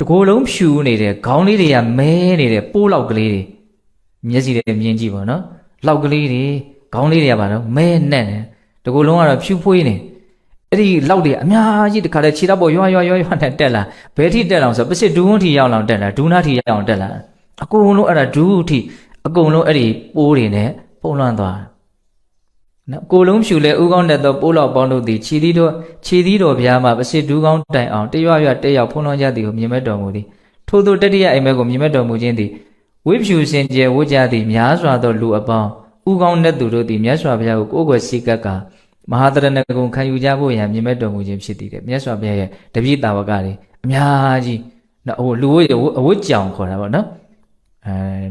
တကိုယ်လုံးဖြူနေတဲ့ခေါင်းလေးတွေကမဲနေတဲ့ပိုးလောက်ကလေးတွေမျက်စိတွေမြင်ကြည့်ပါနော်လောက်ကလေးတွေခေါင်းလေးတွေကဘာလို့မဲနဲ့နေတကိုယ်လုံးကတော့ဖြူဖွေးနေအဲ့ဒီလောက်တွေအများကြီးတခါလေခြေတော့ပေါ်ရွာနဲ့တက်လာဘယ်ထိတက်လောင်ဆိုပစစ်ဒူးဝန်းထိရောက်လောင်တက်လာဒူးနာထိရောက်အောင်တက်လာအကုန်လုံးအဲ့ဒါဒူးထိအကုန်လုံးအဲ့ဒီပိုးတွေနဲ့ပုံလွှမ်းသွားနော်ကိုလုံးဖြူလဲဥကောင်းတဲ့သောပိုးလောက်ပေါင်းတို့သည်ခြေသီးတော်ဗျာမှပစစ်ဒူးကောင်းတိုင်အောင်တရွတက်ရောက်ဖုံးလွှမ်းကြသည်ကိုမြင်မဲ့တော်မူသည်ထို့သောတတိယအိမ်မက်ကိုမြင်မဲ့တော်မူခြင်းသည်ဝိဖြူစင်ကြယ်ဝတ်ကြသည်များစွာသောလူအပေါင်းဥကောင်းတဲ့သူတို့သည်မြတ်စွာဘုရားကိုကိုယ်ွယ်စိတ်ကပ်ကမဟာတရဏဂုံခံယူကြဖို့ရန်မြင်မဲ့တော်မူခြင်းဖြစ်သည်တဲ့မြတ်စွာဘုရားရဲ့တပည့်တာဝကတွေအများကြီးနော်ဟိုလူအဝတ်ကြောင်ခေါ်တာပေါ့နော်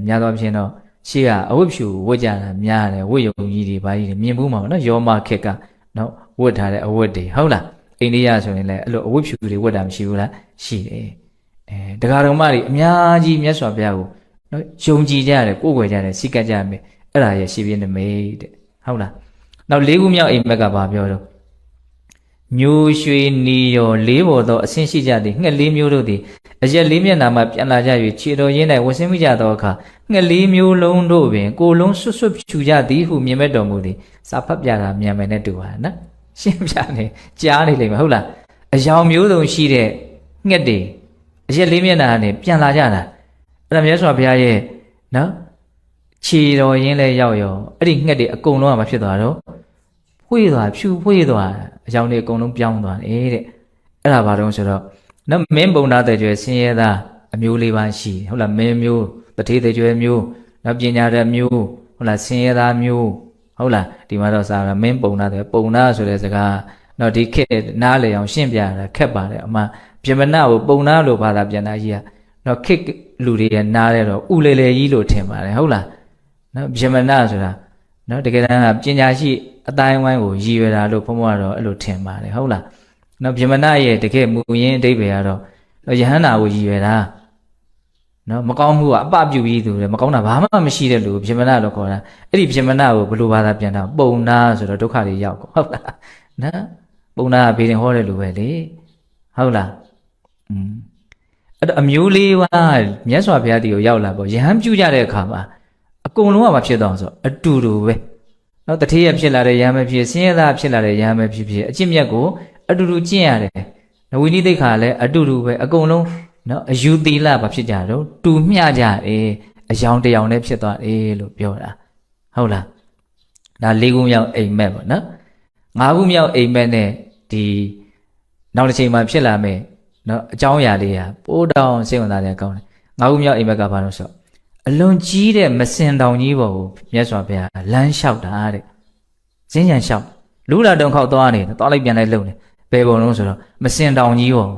များသောအားဖြင့်တော့ရှေ့ကအဝတ်ဖြူဝတ်ကြတာများတယ်ဝတ်ယုံကြီးတွေဘာကြီးတွေမြင်ဘူးမှာပေါ့နော်ယောမခက်ကနော်ဝတ်ထားတဲ့အဝတ်တွေဟုတ်လားအိန္ဒိယဆိုရင်လည်းအဲ့လိုအဝတ်ဖြူတွေဝတ်တာမရှိဘူးလားရှိတယ်တရားတော်မတွေအများကြီးမြတ်စွာဘုရားကိုနော်ယုံကြည်ကြတယ်ကိုယ်ွယ်ကြတယ်စိတ်ကကြမယ်အဲ့ဒါရဲ့ရှိပြင်းနမိတ်တဲ့ဟုတ်လားနောက်၄ခုမြောက်အိမ်မက်ကဘာပြောတော့ညိုရွှေနီရောလေးပေါ်သောအဆင်းရှိကြသည်ငှက်လေးမျိုးတို့သည်အရက်လေးမျက်နှာမှပြန်လာကြ၍ခြေတော်ရင်း၌ဝဆင်းမိကြသောအခါငှက်လေးမျိုးလုံးတို့ပင်ကိုလုံးဆွတ်ဖြူကြသည်ဟုမြင်မဲ့တော်မူသည်စာဖတ်ပြတာမြန်မယ်နဲ့တူပါနော်ရှင်းပြနေကြားနေလိမ့်မယ်ဟုတ်လားအယောင်မျိုးစုံရှိတဲ့ငှက်တွေအရက်လေးမျက်နှာနဲ့ပြန်လာကြတာအဲ့ဒါမြတ်စွာဘုရားရဲ့နော်ခြေတော်ရင်းလဲရောက်ရောအဲ့ဒီငှက်တွေအကုန်လုံးကမဖြစ်သွားတော့ဖွေးသွားဖြူဖွေးသွားအကြောင်းတွေအကုန်လုံးပြောင်းသွားတယ်တဲ့အဲ့ဒါဘာလို့ဆိုတော့နော်မင်းပုံနာတဲ့ကျွဲဆင်းရဲသားအမျိုးလေးပါရှိဟုတ်လားမင်းမျိုးတထေးတဲ့ကျွဲမျိုးနော်ပညာတဲ့မျိုးဟုတ်လားဆင်းရဲသားမျိုးဟုတ်လားဒီမှာတော့စာမင်းပုံနာတဲ့ပုံနာဆိုတဲ့စကားနော်ဒီခက်နားလေအောင်ရှင်းပြတာခက်ပါတယ်အမှပြမနာကိုပုံနာလို့ဘာသာပြန်တာကြီးကနော်ခက်လူတွေရနားတဲ့တော့ဥလေလေကြီးလို့ထင်ပါတယ်ဟုတ်လားနော်ပြမနာဆိုတာနော်တကယ်တမ်းကပညာရှိအတိုင်းဝိုင်းကိုရည်ရွယ်တာလို့ဘုန်းဘုရားတော့အဲ့လိုထင်ပါတယ်ဟုတ်လားနော်ဗြဟ္မဏရဲ့တကယ်မူရင်းအဓိပ္ပာယ်ကတော့ယဟန္တာကိုရည်ရွယ်တာနော်မကောင်းမှုကအပပြုပြီးသူလေမကောင်းတာဘာမှမရှိတဲ့လူဗြဟ္မဏလို့ခေါ်တာအဲ့ဒီဗြဟ္မဏကိုဘယ်လိုဘာသာပြန်တာပုံနာဆိုတော့ဒုက္ခတွေရောက်ကုန်ဟုတ်လားနော်ပုံနာကဘေးတင်ဟောတဲ့လူပဲလေဟုတ်လားအဲ့တော့အမျိုးလေးပါမြတ်စွာဘုရားတီကိုရောက်လာပေါ့ယဟန်ပြုကြတဲ့အခါမှာအကုန်လုံးကမဖြစ်တော့ဆိုအတူတူပဲနော်တတိယဖြစ်လာတဲ့ယဟန်ပဲဖြစ်ဆင်းရဲသားဖြစ်လာတဲ့ယဟန်ပဲဖြစ်အကျင့်မြတ်ကိုအတူတူကျင့်ရတယ်ဝိနည်းသိက္ခာလည်းအတူတူပဲအကုန်လုံးနော်အယူသီလဘာဖြစ်ကြတော့တူမျှကြတယ်အယောင်တယောင်နဲ့ဖြစ်သွားတယ်လို့ပြောတာဟုတ်လားဒါ၄ခုမြောက်အိမ်မက်ပေါ့နော်၅ခုမြောက်အိမ်မက်နဲ့ဒီနောက်တစ်ချိန်မှာဖြစ်လာမယ်နော်အကြောင်းအရာလေးဟာပိုးတောင်စိတ်ဝင်စားတယ်ကောင်းတယ် ငါးခုမြောက်အိမ်မက်ကဘာလို့ဆိုအလွန်ကြီးတဲ့မစင်တောင်ကြီးပေါ်ကိုမြတ်စွာဘုရားလမ်းလျှောက်တာတဲ့စင်းကြံလျှောက်လူလာတုံခောက်သွားနေသွားလိုက်ပြန်လိုက်လုံနေဘယ်ပုံလုံးဆိုတော့မစင်တောင်ကြီးပေါ်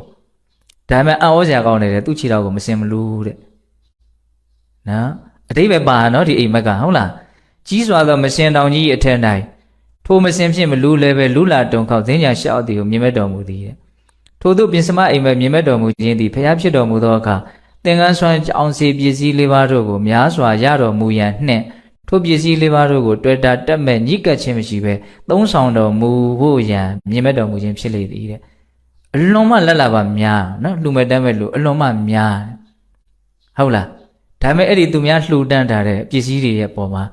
ဒါပေမဲ့အံ့ဩစရာကောင်းနေတယ်သူ့ခြေတော်ကိုမစင်မလို့တဲ့နော်အတိပ္ပယ်ပါနော်ဒီအိမ်မက်ကဟုတ်လားကြီးစွာသောမစင်တောင်ကြီးအထက်၌ထိုမစင်ဖြင့်မလူလည်းပဲလူလာတုံခောက်စင်းကြံလျှောက်သည်ကိုမြင်မဲ့တော်မူသည်တဲ့ထို့သို့ပြင်စမအိမ်မက်မြင်မဲ့တော်မူခြင်းသည်ဖျားဖြစ်တော်မူသောအခါသင်္ကန်းဆွမ်းကြောင်စီပစ္စည်းလေးပါးတို့ကိုများစွာရတော်မူရန်နှင့်ထိုပစ္စည်းလေးပါးတို့ကိုတွေ့တာတက်မဲ့ညှိကပ်ခြင်းမရှိဘဲသုံးဆောင်တော်မူဖို့ရန်မြင်မဲ့တော်မူခြင်းဖြစ်လေသည်တဲ့အလွန်မှလက်လာပါများနော်လှူမဲ့တမ်းမဲ့လို့အလွန်မှများဟုတ်လားဒါပေမဲ့အဲ့ဒီသူများလှူဒန်းထားတဲ့ပစ္စည်းတွေရဲ့ပေါ်မှာ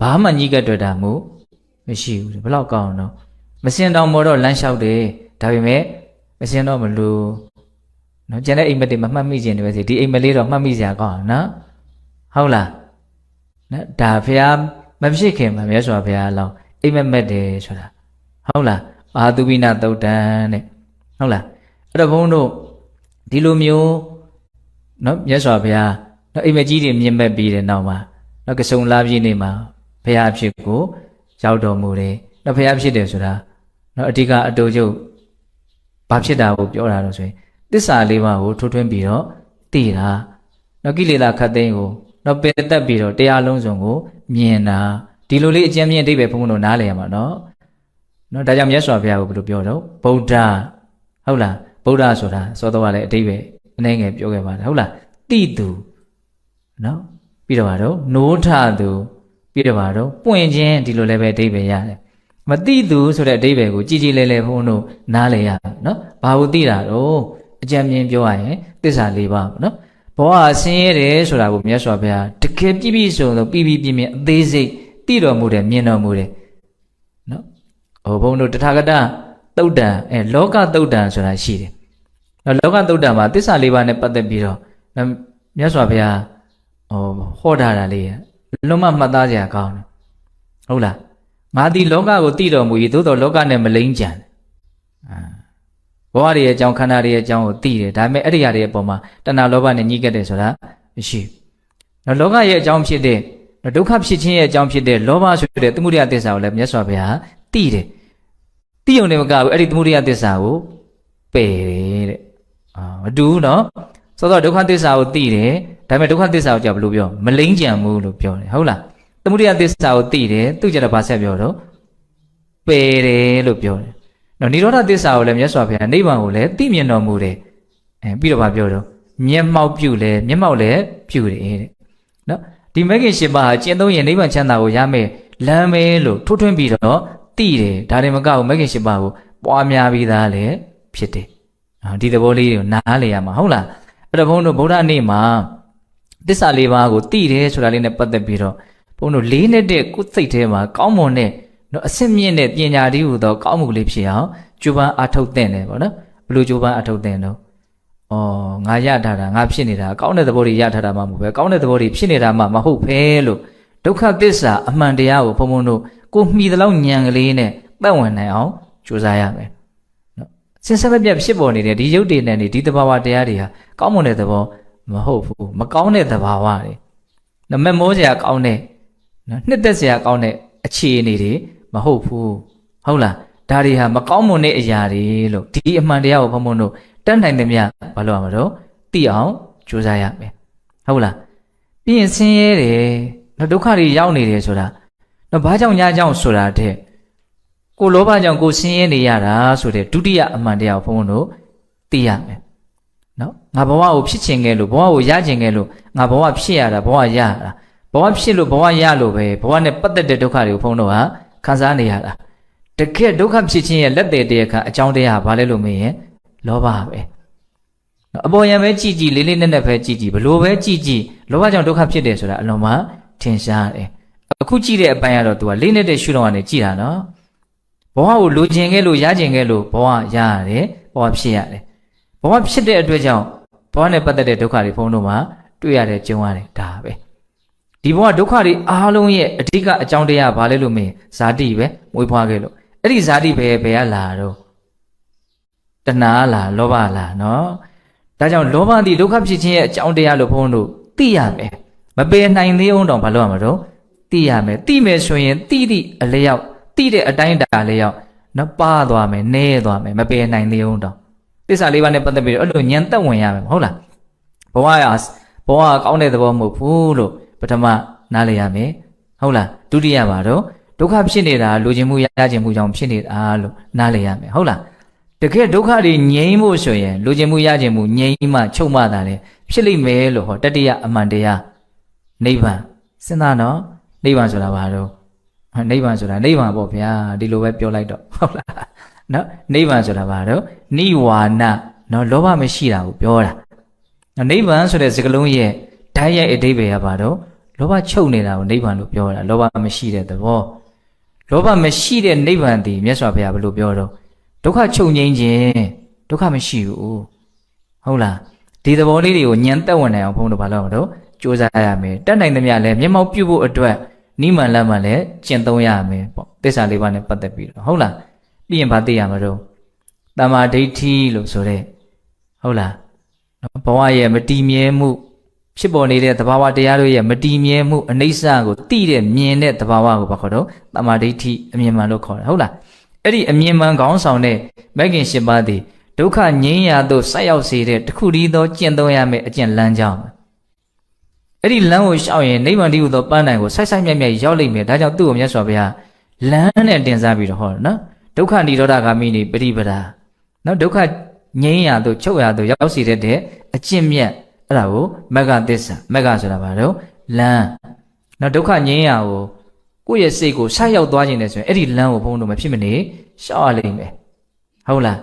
ဘာမှညှိကပ်တွေ့တာမှုမရှိဘူးဘယ်တော့ကောင်းတော့မစင်တောင်မော်တော့လမ်းလျှောက်တယ်ဒါပေမဲ့မစင်တော့မလို့နော်ကျန်တဲ့အိမ်မက်တွေမမှတ်မိခြင်းတွေပဲစီဒီအိမ်မက်လေးတော့မှတ်မိစရာကောင်းနော်ဟုတ်လားနော်ဒါဖះမဖြစ်ခင်မှာမြတ်စွာဘုရားအလောင်းအိမ်မက်မက်တယ်ဆိုတာဟုတ်လားအာသုဘိနသုတ်တံတဲ့ဟုတ်လားအဲ့တော့ဘုန်းတို့ဒီလိုမျိုးနော်မြတ်စွာဘုရားနော်အိမ်မက်ကြီးတွေမြင်မဲ့ပြီးတဲ့နောက်မှာနော်ကစုံလာပြည့်နေမှာဘုရားအဖြစ်ကိုရောက်တော်မူတယ်နော်ဘုရားဖြစ်တယ်ဆိုတာနော်အဓိကအတူချုပ်ဘာဖြစ်တာကိုပြောတာတော့ဆိုရင်သစ္စာလေးပါးကိုထိုးထွင်းပြီးတော့သိတာနော်ကိလေသာခတ်သိမ်းကိုနော်ပယ်တက်ပြီးတော့တရားလုံးစုံကိုမြင်တာဒီလိုလေးအကျဉ်းမြင့်အဓိပ္ပာယ်ဘုံဘုံတို့နားလည်ရမှာနော်ဒါကြောင့်မြတ်စွာဘုရားကိုဘယ်လိုပြောတော့ဗုဒ္ဓဟုတ်လားဗုဒ္ဓဆိုတာစောတော့ကလည်းအဓိပ္ပာယ်အနည်းငယ်ပြောခဲ့ပါတယ်ဟုတ်လားတိသူနော်ပြီးတော့ပါတော့နိုးထသူပြီးတော့ပါတော့ပွင့်ခြင်းဒီလိုလည်းပဲအဓိပ္ပာယ်ရတယ်မတိသူဆိုတဲ့အဓိပ္ပာယ်ကိုကြည်ကြည်လဲလဲဘုန်းတို့နားလည်ရနော်ဘာလို့သိတာတော့အကြံဉာဏ်ပြောရရင်သစ္စာ၄ပါးပေါ့နော်ဘဝဆင်းရဲတယ်ဆိုတာကိုမြတ်စွာဘုရားတကယ်ပြည့်ပြည့်စုံစုံပြည့်ပြည့်ပြည့်ပြည့်အသေးစိတ်သိတော်မူတယ်မြင်တော်မူတယ်နော်ဟိုဘုန်းတို့တထာဂတသုတ်တံလောကသုတ်တံဆိုတာရှိတယ်နော်လောကသုတ်တံမှာသစ္စာ၄ပါးနဲ့ပတ်သက်ပြီးတော့မြတ်စွာဘုရားဟောထားတာလေးလုံးဝမှတ်သားစရာကောင်းတယ်ဟုတ်လားငါဒီလောကကိုသိတော်မူ၏သို့တော်လောကနဲ့မလိမ့်ကြံဘဝရဲ့အကြောင်းခန္ဓာရဲ့အကြောင်းကိုသိတယ်ဒါပေမဲ့အဲ့ဒီအရာတွေအပေါ်မှာတဏှာလောဘနဲ့ညှိကပ်တယ်ဆိုတာမရှိဘူးလောကရဲ့အကြောင်းဖြစ်တဲ့ဒုက္ခဖြစ်ခြင်းရဲ့အကြောင်းဖြစ်တဲ့လောဘဆိုတဲ့သမုဒယသစ္စာကိုလည်းမြတ်စွာဘုရားသိတယ်သိုံနဲ့မကဘူးအဲ့ဒီသမုဒယသစ္စာကိုပယ်တယ်တဲ့မတူဘူးနော်ဆိုတော့ဒုက္ခသစ္စာကိုသိတယ်ဒါပေမဲ့ဒုက္ခသစ္စာကိုကြဘယ်လိုပြောမလိမ့်ကြံဘူးလို့ပြောတယ်ဟုတ်လားသမုဒယသစ္စာကိုသိတယ်သူကြတော့ဗာဆက်ပြောတော့ပယ်တယ်လို့ပြောတယ်နော်និရောဓသစ္စာကိုလည်းမြတ်စွာဘုရားနိဗ္ဗာန်ကိုလည်းသိမြင်တော်မူတယ်ပြီးတော့ဗာပြောတော့မျက်မှောက်ပြုလဲမျက်မှောက်လည်းပြုတယ်တဲ့နော်ဒီမဂ္ဂင်၈ပါးဟာကျင့်သုံးရင်နိဗ္ဗာန်ချမ်းသာကိုရမယ်လမ်းပဲလို့ထိုးထွင်းပြီးတော့သိတယ်ဒါတွေမကဘူးမဂ္ဂင်၈ပါးကိုပွားများပြီးသားလည်းဖြစ်တယ်ဒီသဘောလေးကိုနားလေရမှာဟုတ်လားအဲ့တော့ဘုန်းတို့ဗုဒ္ဓနေ့မှာသစ္စာ၄ပါးကိုသိတယ်ဆိုတာလေးနဲ့ပတ်သက်ပြီးတော့ဘုန်းတို့လေးနဲ့တဲ့ကိုယ်စိတ်ထဲမှာကောင်းမွန်တဲ့နော်အစစ်မြင့်တဲ့ပညာတည်းဟူသောကောင်းမှုလေးဖြစ်အောင်ကြိုးပမ်းအားထုတ်သင့်တယ်ပေါ့နော်ဘယ်လိုကြိုးပမ်းအားထုတ်သင့်တော့ငါရထားတာငါဖြစ်နေတာကောင်းတဲ့သဘောတွေရထားတာမှမဟုတ်ပဲကောင်းတဲ့သဘောတွေဖြစ်နေတာမှမဟုတ်ပဲလို့ဒုက္ခသစ္စာအမှန်တရားကိုဘုံဘုံတို့ကိုမှီတဲ့လောက်ဉာဏ်ကလေးနဲ့ပတ်ဝင်နိုင်အောင်ကြိုးစားရမယ်နော်စင်စက်ပြတ်ဖြစ်ပေါ်နေတဲ့ဒီရုပ်တည်နဲ့ဒီသဘာဝတရားတွေဟာကောင်းမွန်တဲ့သဘောမဟုတ်ဘူးမကောင်းတဲ့သဘာဝတွေနော်မမောစရာကောင်းတဲ့နော်နှစ်သက်စရာကောင်းတဲ့အခြေအနေတွေမဟုတ်ဘူးဟုတ်လားဒါတွေဟာမကောင်းမွန်တဲ့အရာတွေလို့ဒီအမှန်တရားကိုဘုံဘုံတို့တတ်နိုင်သမျှဘာလို့ရမလို့သိအောင်ကြိုးစားရမယ်ဟုတ်လားပြီးရင်ဆင်းရဲတယ်နော်ဒုက္ခတွေရောက်နေတယ်ဆိုတာနော်ဘာကြောင့်ညာကြောင့်ဆိုတာတဲ့ကိုလောဘကြောင့်ကိုဆင်းရဲနေရတာဆိုတဲ့ဒုတိယအမှန်တရားကိုဘုံဘုံတို့သိရမယ်နော်ငါဘဝကိုဖြစ်ချင်ခဲ့လို့ဘဝကိုရချင်ခဲ့လို့ငါဘဝဖြစ်ရတာဘဝရတာဘဝဖြစ်လို့ဘဝရလို့ပဲဘဝနဲ့ပတ်သက်တဲ့ဒုက္ခတွေကိုဘုံတို့ဟာခံစားနေရတာတကယ်ဒုက္ခဖြစ်ခြင်းရဲ့လက်သေးတရားကအကြောင်းတရားဘာလဲလို့မေးရင်လောဘပဲနော်အပေါ်ယံပဲကြည်ကြည်လေးလေးနက်နက်ပဲကြည်ကြည်ဘလို့ပဲကြည်ကြည်လောဘကြောင့်ဒုက္ခဖြစ်တယ်ဆိုတာအလွန်မှထင်ရှားတယ်အခုကြည့်တဲ့အပိုင်းကတော့ तू ကလေးနဲ့တဲ့ရှုတော့ကနေကြည်တာနော်ဘဝကိုလိုချင်ခဲ့လို့ရချင်ခဲ့လို့ဘဝရရတယ်ဘဝဖြစ်ရတယ်ဘဝဖြစ်တဲ့အတွက်ကြောင့်ဘဝနဲ့ပတ်သက်တဲ့ဒုက္ခတွေဘုံတို့မှာတွေ့ရတယ်ကြုံရတယ်ဒါပဲဒီဘဝဒုက္ခတွေအားလုံးရဲ့အဓိကအကြောင်းတရားဘာလဲလို့မင်းဇာတိပဲမွေးဖွားခဲ့လို့အဲ့ဒီဇာတိပဲဘယ်ကလာတော့တဏှာလားလောဘလားနော် ဒါကြောင့်လောဘသည်ဒုက္ခဖြစ်ခြင်းရဲ့အကြောင်းတရားလို့ဘုန်းတို့သိရမယ်မပယ်နိုင်သေးအောင်တော့ဘာလို့ရမှာတော့သိရမယ်သိမယ်ဆိုရင်သိသည့်အလျောက်သိတဲ့အတိုင်းတာလျောက်နော်ပါသွားမယ်နဲသွားမယ်မပယ်နိုင်သေးအောင်တော့သစ္စာလေးပါးနဲ့ပတ်သက်ပြီးတော့အဲ့လိုဉာဏ်သက်ဝင်ရမယ်ဟုတ်လားဘဝကောင်းတဲ့သဘောမဟုတ်ဘူးလို့ပထမနားလည်ရမယ်ဟုတ်လားဒုတိယပါတော့ဒုက္ခဖြစ်နေတာလိုချင်မှုရချင်မှုကြောင့်ဖြစ်နေတာလို့နားလည်ရမယ်ဟုတ်လားတကယ်ဒုက္ခတွေငြိမ်းဖို့ဆိုရင်လိုချင်မှုရချင်မှုငြိမ်းမှချုပ်မှသာလေဖြစ်လိမ့်မယ်လို့ဟောတတိယအမှန်တရားနိဗ္ဗာန်စဉ်းစားနော်နိဗ္ဗာန်ဆိုတာဘာတော့နိဗ္ဗာန်ဆိုတာနိဗ္ဗာန်ပေါ့ဗျာဒီလိုပဲပြောလိုက်တော့ဟုတ်လားနော်နိဗ္ဗာန်ဆိုတာဘာတော့နိဝါနနော်လောဘမရှိတာကိုပြောတာနိဗ္ဗာန်ဆိုတဲ့စကားလုံးရဲ့ဓာတ်ရိုက်အဓိပ္ပာယ်ကဘာတော့လောဘချုပ်နေတာကိုနိဗ္ဗာန်လို့ပြောတာလောဘမရှိတဲ့သဘောလောဘမရှိတဲ့နိဗ္ဗာန်တည်မြတ်စွာဘုရားဘယ်လိုပြောတော့ဒုက္ခချုပ်ငြိမ်းခြင်းဒုက္ခမရှိဘူးဟုတ်လားဒီသဘောလေးတွေကိုဉာဏ်သက်ဝင်နိုင်အောင်ဘုန်းတော်ဘာလို့မလို့ကြိုးစားရမယ်တတ်နိုင်သမျှလဲမျက်မှောက်ပြုဖို့အတွက်နိမန်လမ်းမှာလဲကျင့်သုံးရမယ်ပေါ့သစ္စာလေးပါးနဲ့ပတ်သက်ပြီးတော့ဟုတ်လားပြီးရင်ဗာသိရမှာတော့တမ္မာဒိဋ္ဌိလို့ဆိုတဲ့ဟုတ်လားဘဝရဲ့မတည်မြဲမှုဖြစ်ပေါ်နေတဲ့သဘာဝတရားတို့ရဲ့မတည်မြဲမှုအနိစ္စကိုသိတဲ့မြင်တဲ့သဘာဝကိုဘာခေါ်တော့တမ္မာဒိဋ္ဌိအမြင်မှန်လို့ခေါ်တယ်ဟုတ်လားအဲ့ဒီအမြင်မှန်ခေါင်းဆောင်တဲ့မဂ်ခင်၈ပါးသည်ဒုက္ခငြိမ်းရာသို့ဆက်ရောက်စေတဲ့တခုတည်းသောကျင့်သုံးရမယ့်အကျင့်လမ်းကြောင်းအဲ့ဒီလမ်းကိုရှောက်ရင်နိဗ္ဗာန်တည်းဟူသောပန်းတိုင်ကိုဆိုက်ဆိုက်မြတ်မြတ်ရောက်လိမ့်မယ်ဒါကြောင့်သူ့ကိုမြတ်စွာဘုရားလမ်းနဲ့တင်စားပြီးတော့ဟောတယ်နော်ဒုက္ခនិရောဓဂါမိနိပရိပဒါနော်ဒုက္ခငြိမ်းရာသို့ချုပ်ရာသို့ရောက်စေတဲ့အကျင့်မြတ်အဲ့ဒါကိုမဂ္ဂသစ္စာမဂ္ဂဆိုတာဘာလို့လမ်းနော်ဒုက္ခငြိမ်းရာကိုကိုယ့်ရဲ့စိတ်ကိုဆက်ရောက်သွားခြင်းနဲ့ဆိုရင်အဲ့ဒီလမ်းကိုဘုန်းတော်မဖြစ်မနေရှောက်ရလိမ့်မယ်ဟုတ်လား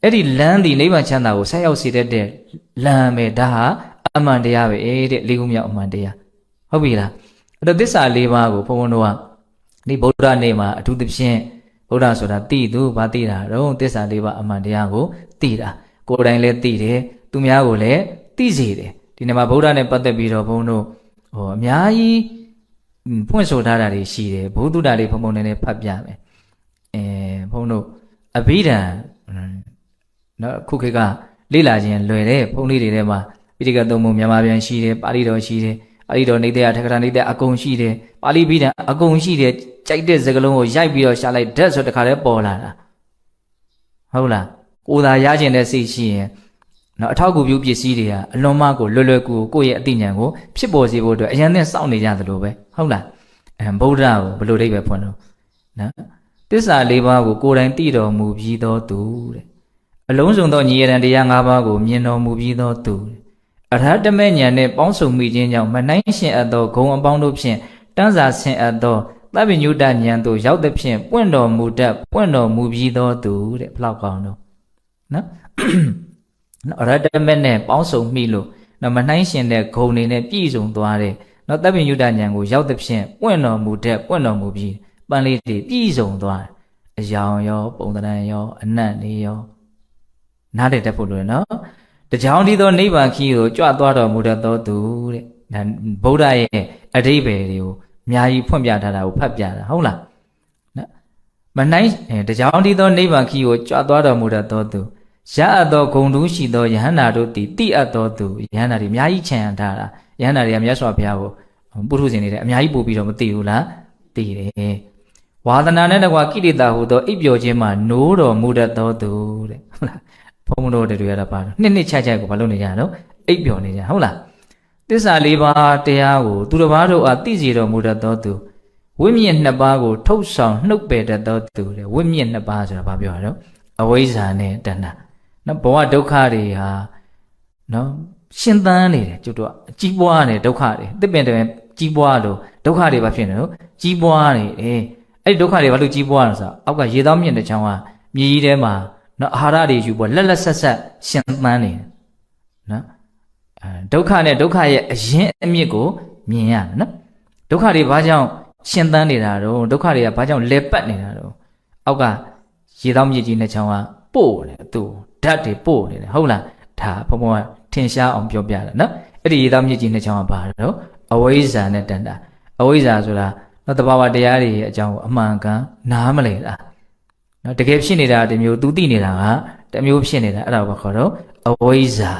အဲ့ဒီလမ်းဒီနိဗ္ဗာန်ချမ်းသာကိုဆက်ရောက်စေတဲ့လမ်းပဲဒါဟာအမှန်တရားပဲတဲ့လေးခုမြောက်အမှန်တရားဟုတ်ပြီလားအဲ့တော့သစ္စာလေးပါးကိုဘုန်းတော်ကဒီဗုဒ္ဓနေ့မှာအထူးသဖြင့်ဗုဒ္ဓဆိုတာသိသူဘာသိတာတော့သစ္စာလေးပါးအမှန်တရားကိုသိတာကိုယ်တိုင်လည်းသိတယ်သူများကိုလည်းသိစေတယ်ဒီနေ့မှာဗုဒ္ဓနဲ့ပတ်သက်ပြီးတော့ဘုန်းတို့အများကြီးဖွင့်ဆိုထားတာတွေရှိတယ်ဘုဒ္ဓတာတွေဘုံဘုံနဲ့ဖတ်ပြမယ်ဘုန်းတို့အဘိဓမ္မာနော်ခုခေတ်ကလေ့လာခြင်းလွယ်တဲ့ဘုန်းလေးတွေထဲမှာပိဋကသုံးပုံမြန်မာပြန်ရှိတယ်ပါဠိတော်ရှိတယ်ပါဠိတော်နေတဲ့ထက္ကရာနေတဲ့အကုန်ရှိတယ်ပါဠိဘိဓမ္မာအကုန်ရှိတယ်ကြိုက်တဲ့စကားလုံးကိုရိုက်ပြီးတော့ရှာလိုက်ဓာတ်ဆိုတခါတည်းပေါ်လာတာဟုတ်လားကိုယ်သာရခြင်းတဲ့စိတ်ရှိရင်နော်အထောက်အကူပြုပစ္စည်းတွေကအလွန်မှကိုလွယ်လွယ်ကူကိုယ့်ရဲ့အသိဉာဏ်ကိုဖြစ်ပေါ်စေဖို့အတွက်အရင်နဲ့စောင့်နေကြသလိုပဲဟုတ်လားဗုဒ္ဓကိုဘယ်လိုအိဗယ်ဖွင့်တော့နော်သစ္စာလေးပါးကိုကိုယ်တိုင်သိတော်မူပြီးသောသူတဲ့အလုံးစုံသောညီရန်တရား၅ပါးကိုမြင်တော်မူပြီးသောသူအရဟတမေဉာဏ်နဲ့ပေါင်းစုံမိခြင်းကြောင့်မနှိုင်းရှင်အပ်သောဂုံအပေါင်းတို့ဖြင့်တန်းစာဆင်အပ်သောသဗ္ဗညုတဉာဏ်သို့ရောက်သဖြင့်ပွင့်တော်မူတတ်ပွင့်တော်မူပြီးသောသူတဲ့ဘလောက်ကောင်းတော့နော်အရဟတမေနဲ့ပေါင်းစုံမိလို့နော်မနှိုင်းရှင်တဲ့ဂုံတွေနဲ့ပြည့်စုံသွားတဲ့နော်သဗ္ဗညုတဉာဏ်ကိုရောက်သဖြင့်ပွင့်တော်မူတတ်ပွင့်တော်မူပြီးပန်းလေးတွေပြည့်စုံသွားအယောင်ရောပုံသဏ္ဍာန်ရောအနတ်နေရောနားလည်တတ်ဖို့လိုတယ်နော်တကြောင်ဒီသောနိဗ္ဗာန်ခီးကိုကြွသွားတော်မူတတ်သောသူတဲ့ဗုဒ္ဓရဲ့အဓိပ္ပာယ်တွေကိုအများကြီးဖွင့်ပြထားတာကိုဖတ်ပြတာဟုတ်လားနော်မနှိုင်းတကြောင်ဒီသောနိဗ္ဗာန်ခီးကိုကြွသွားတော်မူတတ်သောသူရအပ်သောဂုံတူးရှိသောယဟန္တာတို့သည်တိအပ်သောသူယဟန္တာတွေအများကြီးခြံရထားတာယဟန္တာတွေကမြတ်စွာဘုရားကိုပုထုဇဉ်တွေအများကြီးပို့ပြီးတော့မသိဘူးလားသိတယ်ဝါသနာနဲ့တကွာကိလေသာဟူသောအိပ်ပျော်ခြင်းမှာနိုးတော်မူတတ်သောသူတဲ့ဟုတ်လားဘုံတို့တွေရတာပါနှစ်ချိုက်ကိုဘာလုပ်နေကြတော့အိပ်ပျော်နေကြဟုတ်လားသစ္စာလေးပါးတရားကိုသူတစ်ပါးတို့အားသိစေတော်မူတတ်သောသူဝိမြင့်နှစ်ပါးကိုထုတ်ဆောင်နှုတ်ပယ်တတ်သောသူတဲ့ဝိမြင့်နှစ်ပါးဆိုတာဘာပြောရတော့အဝိဇ္ဇာနဲ့တဏ္ဍနော်ဘဝဒုက္ခတွေဟာနော်ရှင်သန်နေတယ်ကျုပ်တို့အကြီးပွားနေဒုက္ခတွေတစ်ပင်တပင်ကြီးပွားလို့ဒုက္ခတွေဘာဖြစ်နေလို့ကြီးပွားနေတယ်အဲ့ဒီဒုက္ခတွေဘာလို့ကြီးပွားလဲဆိုတော့အောက်ကရေသောမြင့်တဲ့ချောင်းကမြေကြီးထဲမှာနော်အာဟာရတွေယူပေါ်လက်လက်ဆက်ဆက်ရှင်သန်နေတယ်နော်ဒုက္ခနဲ့ဒုက္ခရဲ့အရင်အမြစ်ကိုမြင်ရတယ်နော်ဒုက္ခတွေဘာကြောင့်ရှင်သန်နေတာတော့ဒုက္ခတွေကဘာကြောင့်လဲပတ်နေတာတော့အောက်ကရေသောမြင့်ကြီးနဲ့ချောင်းကပို့တယ်သူဓာတ်တွေပို့နေတယ်ဟုတ်လားဒါဘုံဘုံကထင်ရှားအောင်ပြောပြတာနော်အဲ့ဒီရေသောမြင့်ကြီးနဲ့ချောင်းကဘာတော့အဝိဇ္ဇာနဲ့တဏ္ဍအဝိဇ္ဇာဆိုတာနော်တဘာဝတရားတွေရဲ့အကြောင်းကိုအမှန်ကန်နားမလည်တာနော်တကယ်ဖြစ်နေတာတမျိုးသူသိနေတာကတမျိုးဖြစ်နေတာအဲ့ဒါကိုခေါ်တော့အဝိဇ္ဇာ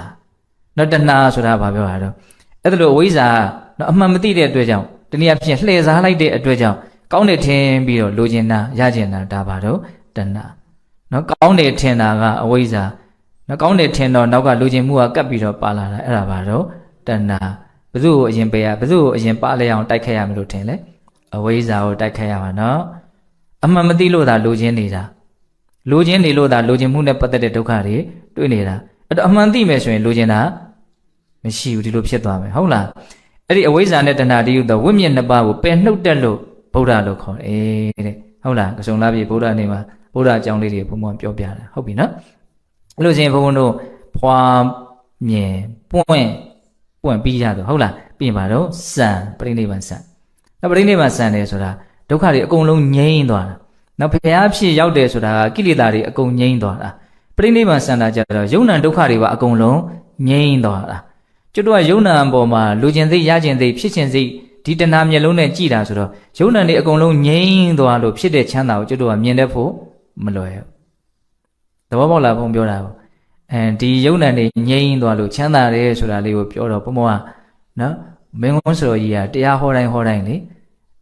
နော်တဏှာဆိုတာဘာပြောတာတော့အဲ့ဒါလို့အဝိဇ္ဇာနော်အမှန်မသိတဲ့အတွက်ကြောင့်တနည်းအားဖြင့်လှည့်စားလိုက်တဲ့အတွက်ကြောင့်ကောင်းတယ်ထင်ပြီးတော့လိုချင်တာရချင်တာဒါပါတော့တဏှာနော်ကောင်းတယ်ထင်တာကအဝိဇ္ဇာနော်ကောင်းတယ်ထင်တော့နောက်ကလိုချင်မှုကကပ်ပြီးတော့ပါလာတာအဲ့ဒါပါတော့တဏှာဘယ်သူ့ကိုအရင်ပေးရဘယ်သူ့ကိုအရင်ပါလဲအောင်တိုက်ခိုက်ရမလို့ထင်လဲအဝိဇ္ဇာကိုတိုက်ခိုက်ရမှာနော်အမှန်မသိလို့သာလိုချင်နေတာလိုချင်နေလို့သာလိုချင်မှုနဲ့ပတ်သက်တဲ့ဒုက္ခတွေတွေ့နေတာအဲ့တော့အမှန်သိမယ်ဆိုရင်လိုချင်တာမရှိဘူးဒီလိုဖြစ်သွားမယ်ဟုတ်လားအဲ့ဒီအဝိဇ္ဇာနဲ့တဏှာတည်းဟူသောဝိမြင့်နှစ်ပါးကိုပယ်နှုတ်တက်လို့ဗုဒ္ဓလို့ခေါ်တယ်တဲ့ဟုတ်လားကစုံလာပြီဗုဒ္ဓနေ့မှာဗုဒ္ဓအကြောင်းလေးတွေဘုံဘုံပြောပြတာဟုတ်ပြီနော်အဲ့လိုချင်းဘုံဘုံတို့ဖွာမြင်ပွင့်ပြီးရတော့ဟုတ်လားပြီးရင်ပါတော့စံပရိနိဗ္ဗာန်စံနောက်ပရိနိဗ္ဗာန်စံတယ်ဆိုတာဒုက္ခတွေအကုန်လုံးငြိမ်းသွားတာနောက်ဘုရားဖြစ်ရောက်တယ်ဆိုတာကကိလေသာတွေအကုန်ငြိမ်းသွားတာပရိနိဗ္ဗာန်စံတာကြတော့ယုံ nant ဒုက္ခတွေပါအကုန်လုံးငြိမ်းသွားတာကျွတ်တော့ယုံ nant ပေါ်မှာလူကျင်စိတ်ရကျင်စိတ်ဖြစ်ခြင်းစိတ်ဒီတဏှာမျက်လုံးနဲ့ကြည်တာဆိုတော့ယုံ nant တွေအကုန်လုံးငြိမ်းသွားလို့ဖြစ်တဲ့ချမ်းသာကိုကျွတ်တော့မြင်တတ်ဖို့မလွယ်ဘူးသဘောပေါက်လားဘုံပြောတာကိုဒီယုံ nant တွေငြိမ်းသွားလို့ချမ်းသာတယ်ဆိုတာလေးကိုပြောတော့ဘုံဘုံကနော်မင်းကုန်းဆိုကြီးကတရားဟောတိုင်းလေ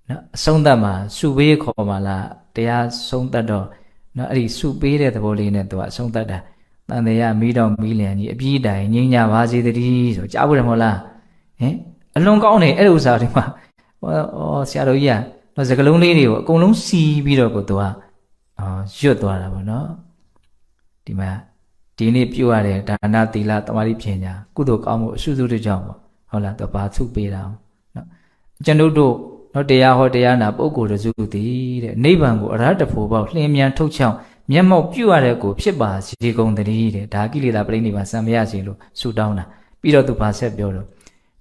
နော်အဆုံးသတ်မှာစုပေးခေါ်ပါလားတရားဆုံးသတ်တော့နော်အဲ့ဒီစုပေးတဲ့သဘောလေးနဲ့သူကအဆုံးသတ်တာတန်တရားမီးတော်မီးလျံကြီးအပြည့်တိုင်ငြိမ်းကြပါစေတည်းဆိုကြားဖို့တယ်မဟုတ်လားဟင်အလွန်ကောင်းတယ်အဲ့ဥစ္စာတွေမှာဆရာတော်ကြီးကတော့စကလုံးလေးတွေကိုအကုန်လုံးစီးပြီးတော့ကိုသူကရွတ်သွားတာပေါ့နော်ဒီမှာဒီနေ့ပြုရတဲ့ဒါနသီလသမာဓိပညာကုသိုလ်ကောင်းမှုအစုစုတွေကြောင့်ပေါ့ဟုတ်လားသူပါစုပေးတာနော်ကျွန်တို့နော်တရားဟောတရားနာပုဂ္ဂိုလ်တစုတည်တဲ့နိဗ္ဗာန်ကိုအရဟတဖို့ပေါ့လျင်မြန်ထုတ်ချောင်းမျက်မှောက်ပြုရတဲ့ကိုဖြစ်ပါစေကုန်တည်းတဲ့ဒါကိလေသာပရိနိဗ္ဗာန်စံမရစေလို့ဆုတောင်းတာပြီးတော့သူပါဆက်ပြောတော့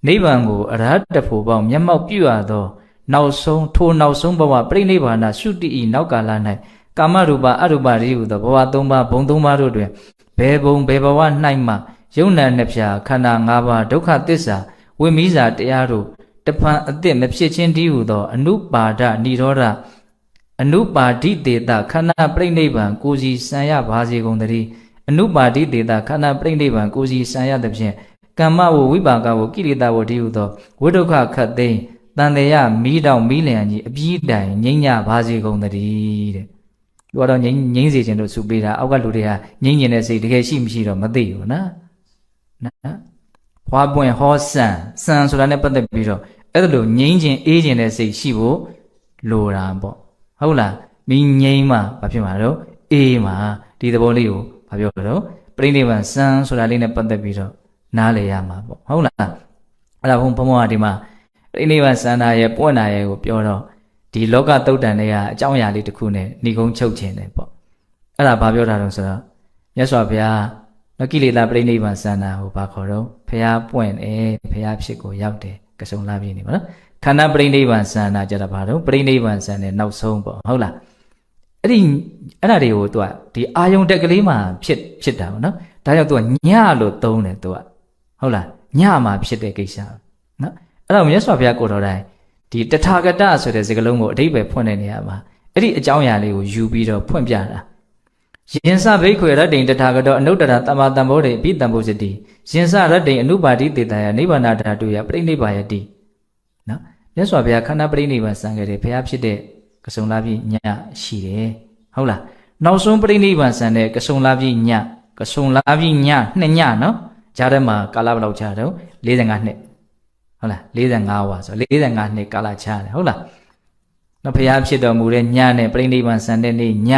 နိဗ္ဗာန်ကိုအရဟတဖို့ပေါ့မျက်မှောက်ပြုရသောနောက်ဆုံးဘဝပရိနိဗ္ဗာန်ရှုတိဤနောက်ကာလ၌ကာမရူပအရူပရိဟုသောဘဝ၃ပါးဘုံ၃ပါးတို့တွင်ဘယ်ဘုံဘယ်ဘဝ၌မှယုံ nant နှစ်ဖြာခန္ဓာ၅ပါးဒုက္ခသစ္စာဝိမိစ္ဆာတရားတို့တဖန်အသစ်မဖြစ်ခြင်းတည်းဟုသောအနုပါဒនិရောဓအနုပါတိတေတခန္ဓာပြိဋိဘံကိုစီစံရပါစေကုန်တည်းအနုပါတိတေတခန္ဓာပြိဋိဘံကိုစီစံရသဖြင့်ကမ္မဝဝိပါကဝကိလေသာဝတည်းဟုသောဝိဒုက္ခခတ်သိမ်းတန်တရားမီးတောင်မီးလျံကြီးအပြည့်တိုင်ငြိမ်းညပါစေကုန်တည်းတဲ့သူကတော့ငြိမ်းစေခြင်းတို့စုပေးတာအောက်ကလူတွေကငြိမ်းကျင်တဲ့စိတ်တကယ်ရှိမရှိတော့မသိဘူးနော်ဖွာပွင့်ဟောစံဆိုတာနဲ့ပတ်သက်ပြီးတော့အဲ့ဒါလိုငြိမ်းခြင်းအေးခြင်းတဲ့စိတ်ရှိဖို့လိုတာပေါ့ဟုတ်လားမင်းငြိမ်းမှဘာဖြစ်မှာတော့အေးမှဒီသဘောလေးကိုဘာပြောတော့ပြိဋိဘံစံဆိုတာလေးနဲ့ပတ်သက်ပြီးတော့နားလည်ရမှာပေါ့ဟုတ်လားအဲ့ဒါဘုံဘုံကဒီမှာပြိဋိဘံစံနာရဲ့ပွင့်နာရဲ့ကိုပြောတော့ဒီလောကတုတ်တန်တွေကအကြောင်းအရာလေးတစ်ခုနဲ့ဏိကုံးချုပ်ခြင်းတယ်ပေါ့အဲ့ဒါဘာပြောတာတော့ဆိုတော့မြတ်စွာဘုရားလောကိလေသာပြိဋိဘံစံနာကိုဘာခေါ်တော့ဘုရားပွင့်တယ်ဘုရားဖြစ်ကိုရောက်တယ်ကစုံလာပြီနေပါနော်ခန္ဓာပြိဋိဘံစံနာကြတာဘာတော့ပြိဋိဘံစံနဲ့နောက်ဆုံးပေါ့ဟုတ်လားအဲ့ဒါတွေကိုသူကဒီအာယုံတက်ကလေးမှာဖြစ်တာပေါ့နော်ဒါကြောင့်သူကညလို့သုံးတယ်သူကဟုတ်လားညမှာဖြစ်တဲ့ကိစ္စနော်အဲ့တော့မြတ်စွာဘုရားကိုတော်တိုင်ဒီတထာဂတဆိုတဲ့စကားလုံးကိုအဓိပ္ပာယ်ဖွင့်တဲ့နေရာမှာအဲ့ဒီအကြောင်းအရာလေးကိုယူပြီးတော့ဖွင့်ပြတာယင်္စဘိက္ခွေရတ္တိတထာဂတောအနုတ္တရသမ္မာတံဘောဓိပိတံဘုဇတိယင်္စရတ္တိအနုပါတိတေတယနိဗ္ဗာနဓာတုယပြိဋိဘယတိနော်မြတ်စွာဘုရားခန္ဓာပြိဋိဘံစံခဲ့တယ်ဘုရားဖြစ်တဲ့ကစုံလာပြီညရှိတယ်ဟုတ်လားနောက်ဆုံးပြိဋိဘံစံတဲ့ကစုံလာပြီညနှစ်ညနော်ဂျားထဲမှာကာလဘယ်လောက်ချတော့45နှစ်ဟုတ်လား45ဝါဆို45နှစ်ကာလချတယ်ဟုတ်လားနော်ဘုရားဖြစ်တော်မူတဲ့ညနဲ့ပြိဋိဘံစံတဲ့နေ့ည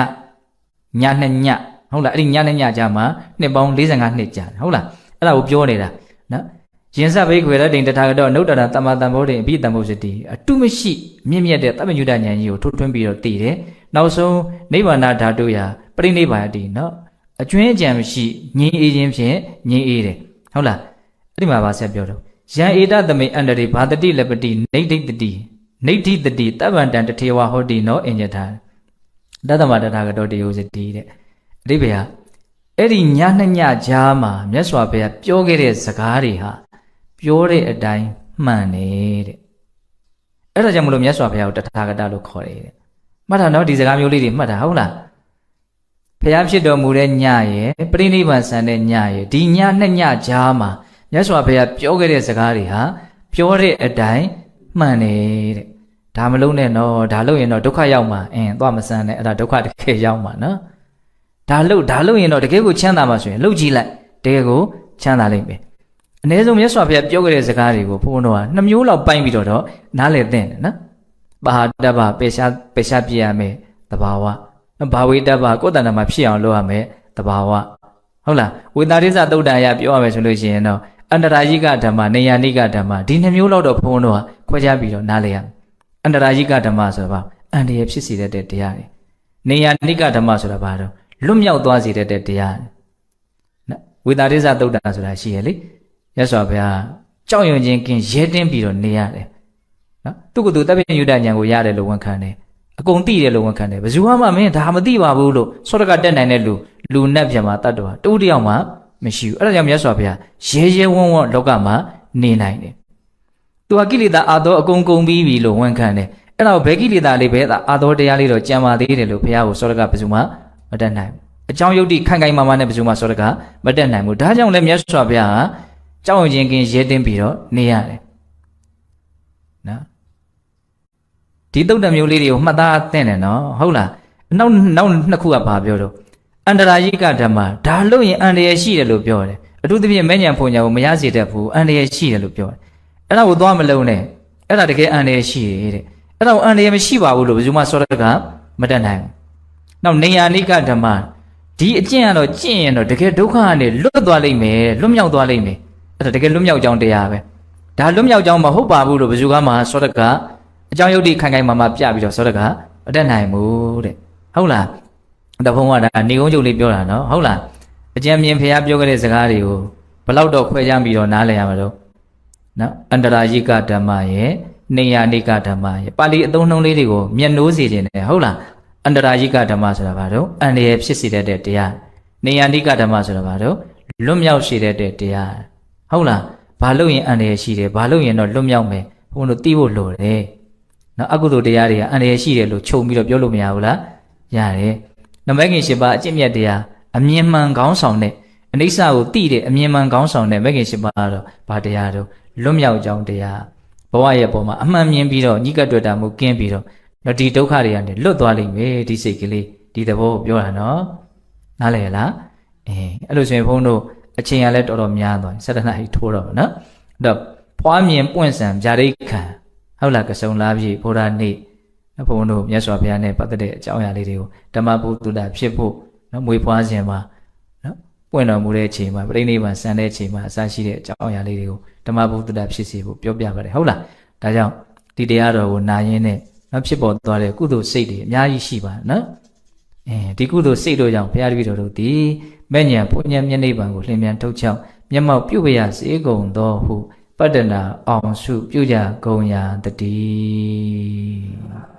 နှစ်ညဟုတ်လားအဲ့ဒီညနဲ့ညကြားမှာနှစ်ပေါင်း45နှစ်ကြာတယ်ဟုတ်လားအဲ့ဒါကိုပြောနေတာနော်ယင်္စဘိက္ခွေရတ္တိတထာဂတောအနုတ္တရသမ္မာတံဘောဓိအပိတံဘုဇတိအတုမရှိမြင့်မြတ်တဲ့တမ္ပညုတဉာဏ်ကြီးကိုထုတ်ထွင်းပြီးတော့တည်တယ်နောက်ဆုံးနိဗ္ဗာန်ဓာတုယပြိဋိဘယတိနော်အကျွင်းအကြံမရှိငြိမ်းအေးခြင်းဖြင့်ငြိမ်းအေးတယ်ဟုတ်လားအဲ့ဒီမှာဗာဆက်ပြောတော့ယံဧတသမိအန္တရိဘာတတိလပတိနေဋ္ဌိတတိတဗ္ဗန္တံတထေဝဟောတိနောအင်္ဇထာတသမတထာဂတောတေယုဇတိတဲ့အဓိပ္ပာယ်အဲ့ဒီညနှစ်ညကြားမှာမြတ်စွာဘုရားပြောခဲ့တဲ့စကားတွေဟာပြောတဲ့အတိုင်းမှန်တယ်တဲ့အဲ့ဒါကြောင့်မလို့မြတ်စွာဘုရားကိုတထာဂတလို့ခေါ်တယ်တဲ့မှတ်တာနော်ဒီစကားမျိုးလေးတွေမှတ်တာဟုတ်လားဘုရားဖြစ်တော်မူတဲ့ညရဲ့ပြိဋိဘံစံတဲ့ညရဲ့ဒီညနှစ်ညကြားမှာ မြတ်စွာဘုရားပြောခဲ့တဲ့စကားတွေဟာပြောတဲ့အတိုင်းမှန်နေတဲ့ဒါမလုံးနဲ့နော်ဒါလို့ရင်တော့ဒုက္ခရောက်မှာသွားမစမ်းနဲ့အဲ့ဒါဒုက္ခတကယ်ရောက်မှာနော်ဒါလို့ရင်တော့တကယ်ကိုချမ်းသာမှာဆိုရင်လှုပ်ကြည့်လိုက်တကယ်ကိုချမ်းသာလိမ့်မယ်အနည်းဆုံးမြတ်စွာဘုရားပြောခဲ့တဲ့စကားတွေကိုဘုန်းတော်က2မျိုးလောက်ပိုင်းပြီးတော့နားလည်သင့်တယ်နော်ပါဟာတ္တဗပေရှာပြရမယ်သဘာဝဘာဝိတ္တဗကိုယ်တဏ္ဍာမှာဖြစ်အောင်လုပ်ရမယ်သဘာဝဟုတ်လားဝေတာရိသသုတ်တံရပြောရမယ်ဆိုလို့ရှိရင်တော့အန္တရာယိကဓမ္မနေယနိကဓမ္မဒီ2မျိုးလောက်တော့ဘုန်းတော်ကခွဲခြားပြီးတော့နားလည်ရမယ်အန္တရာယိကဓမ္မဆိုတာဘာအန္တရာယ်ဖြစ်စေတဲ့တရားတွေနေယနိကဓမ္မဆိုတာဘာတော့လွတ်မြောက်သွားစေတဲ့တရားနော်ဝေတာရိသသုတ်တံဆိုတာရှိရလေရသော်ဗျာကြောက်ရွံ့ခြင်းကင်းရဲတင်းပြီးတော့နေရတယ်နော်သူကသူတပ်ပိညုတဉာဏ်ကိုရတယ်လို့ဝန်ခံတယ်အကုန်သိတယ်လို့ဝန်ခံတယ်ဘယ်သူမှမင်းဒါမသိပါဘူးလို့စောတကတက်နိုင်တဲ့လူနတ်ပြမှာတတ်တော်တူတယောက်မှမရှိဘူးအဲ့ဒါကြောင့်မြတ်စွာဘုရားရဲဝံ့လောကမှာနေနိုင်တယ်သူကကိလေသာအာသောအကုန်ကုန်ပြီးပြီလို့ဝန်ခံတယ်အဲ့တော့ဘယ်ကိလေသာလေးပဲအာသောတရားလေးတော့ကြံပါသေးတယ်လို့ဘုရားကိုစောတကဘယ်သူမှမတတ်နိုင်ဘူးအကြောင်းယုတ်တိခိုင်မာနဲ့ဘယ်သူမှစောတကမတတ်နိုင်ဘူးဒါကြောင့်လည်းမြတ်စွာဘုရားကကြောက်ရွံ့ခြင်းကင်းရဲတင်းပြီးတော့နေရတယ်နော်ဒီတုတ်တမျိုးလေးတွေကိုမှတ်သားသင့်တယ်နော်ဟုတ်လားနောက်နှစ်ခုကဘာပြောတော့အန္တရာယိကဓမ္မဒါလို့ရင်အန္တရာယ်ရှိတယ်လို့ပြောတယ်အထူးသဖြင့်မဲ့ညာဖွညာကိုမရစေတတ်ဘူးအန္တရာယ်ရှိတယ်လို့ပြောတယ်အဲ့ဒါကိုသွားမလုံးနဲ့အဲ့ဒါတကယ်အန္တရာယ်ရှိတယ်တဲ့အဲ့ဒါကိုအန္တရာယ်မရှိပါဘူးလို့ဘယ်သူမှစောတကမတတ်နိုင်ဘူးနောက်နေယနိကဓမ္မဒီအကျင့်ကတော့ကျင့်ရင်တော့တကယ်ဒုက္ခကနေလွတ်သွားလိမ့်မယ်လွတ်မြောက်သွားလိမ့်မယ်အဲ့ဒါတကယ်လွတ်မြောက်ကြောင်းတရားပဲဒါလွတ်မြောက်ကြောင်းမဟုတ်ပါဘူးလို့ဘယ်သူမှစောတကအကြောင်းယုတ်တိခိုင်မာပြပြီးတော့စောတကမတတ်နိုင်ဘူးတဲ့ဟုတ်လားတဖုံကဒါနေကုန်းချုပ်လေးပြောတာနော်ဟုတ်လားအကျဉ်းမြင်ဖះပြောခဲ့တဲ့စကားတွေကိုဘလောက်တော့ခွဲခြားပြီးတော့နားလည်ရမှာတော့နော်အန္တရာယိကဓမ္မရဲ့နေယနိကဓမ္မရဲ့ပါဠိအသုံးနှုန်းလေးတွေကိုမျက်နှိုးစေခြင်းနဲ့ဟုတ်လားအန္တရာယိကဓမ္မဆိုတာဘာတော့အန္တရာယ်ဖြစ်စေတဲ့တရားနေယနိကဓမ္မဆိုတာဘာတော့လွတ်မြောက်စေတဲ့တရားဟုတ်လားဘာလို့ရင်အန္တရာယ်ရှိတယ်ဘာလို့ရင်တော့လွတ်မြောက်မယ်ဘုန်းတို့သိဖို့လိုတယ်နော်အကုသိုလ်တရားတွေကအန္တရာယ်ရှိတယ်လို့ခြုံပြီးတော့ပြောလို့မရဘူးလားရတယ်နမဂ်ခင်၈ပါးအကျင့်မြတ်တရားအမြင်မှန်ခေါင်းဆောင်တဲ့အနိစ္စကိုသိတဲ့အမြင်မှန်ခေါင်းဆောင်တဲ့မဂ်ခင်၈ပါးတော့ဘာတရားတော့လွတ်မြောက်ကြောင်းတရားဘဝရဲ့ပုံမှာအမှန်မြင်ပြီးတော့ညှိကပ်တွေ့တာမှုကင်းပြီးတော့ဒီဒုက္ခတွေကနေလွတ်သွားလိမ့်မယ်ဒီစိတ်ကလေးဒီသဘောကိုပြောတာနော်နားလည်လားအဲ့လိုဆိုရင်ဘုန်းတို့အချိန်ရလဲတော်တော်များသွား7 နာရီထိုးတော့နော်အဲ့တော့ဖွားမြင်ပွင့်ဆံဗျာဒိတ်ခံဟုတ်လားကစုံလားပြီဘုရားနေ့ဘုန်းတို့မြတ်စွာဘုရားနဲ့ပတ်သက်တဲ့အကြောင်းအရာလေးတွေကိုဓမ္မဘုဒ္ဓဖြစ်ဖို့နော်မွေးဖွားခြင်းမှာနော်ပွင့်တော်မူတဲ့အချိန်မှာပြိဋိဘံစံတဲ့အချိန်မှာအစရှိတဲ့အကြောင်းအရာလေးတွေကိုဓမ္မဘုဒ္ဓဖြစ်စေဖို့ပြောပြပါတယ်ဟုတ်လားဒါကြောင့်ဒီတရားတော်ကိုနာရင်းနဲ့နော်ဖြစ်ပေါ်သွားတဲ့ကုသိုလ်စိတ်တွေအများကြီးရှိပါနော်ဒီကုသိုလ်စိတ်တို့ကြောင့်ဘုရားတပည့်တော်တို့ဒီမဲ့ညာဘုညံမျက်နှိပ်ပံကိုလျင်မြန်ထုတ်ချောင်းမျက်မှောက်ပြုပရစေကုန်သောဟုပတ္တနာအောင်စုပြုကြကုန်ရာတည်း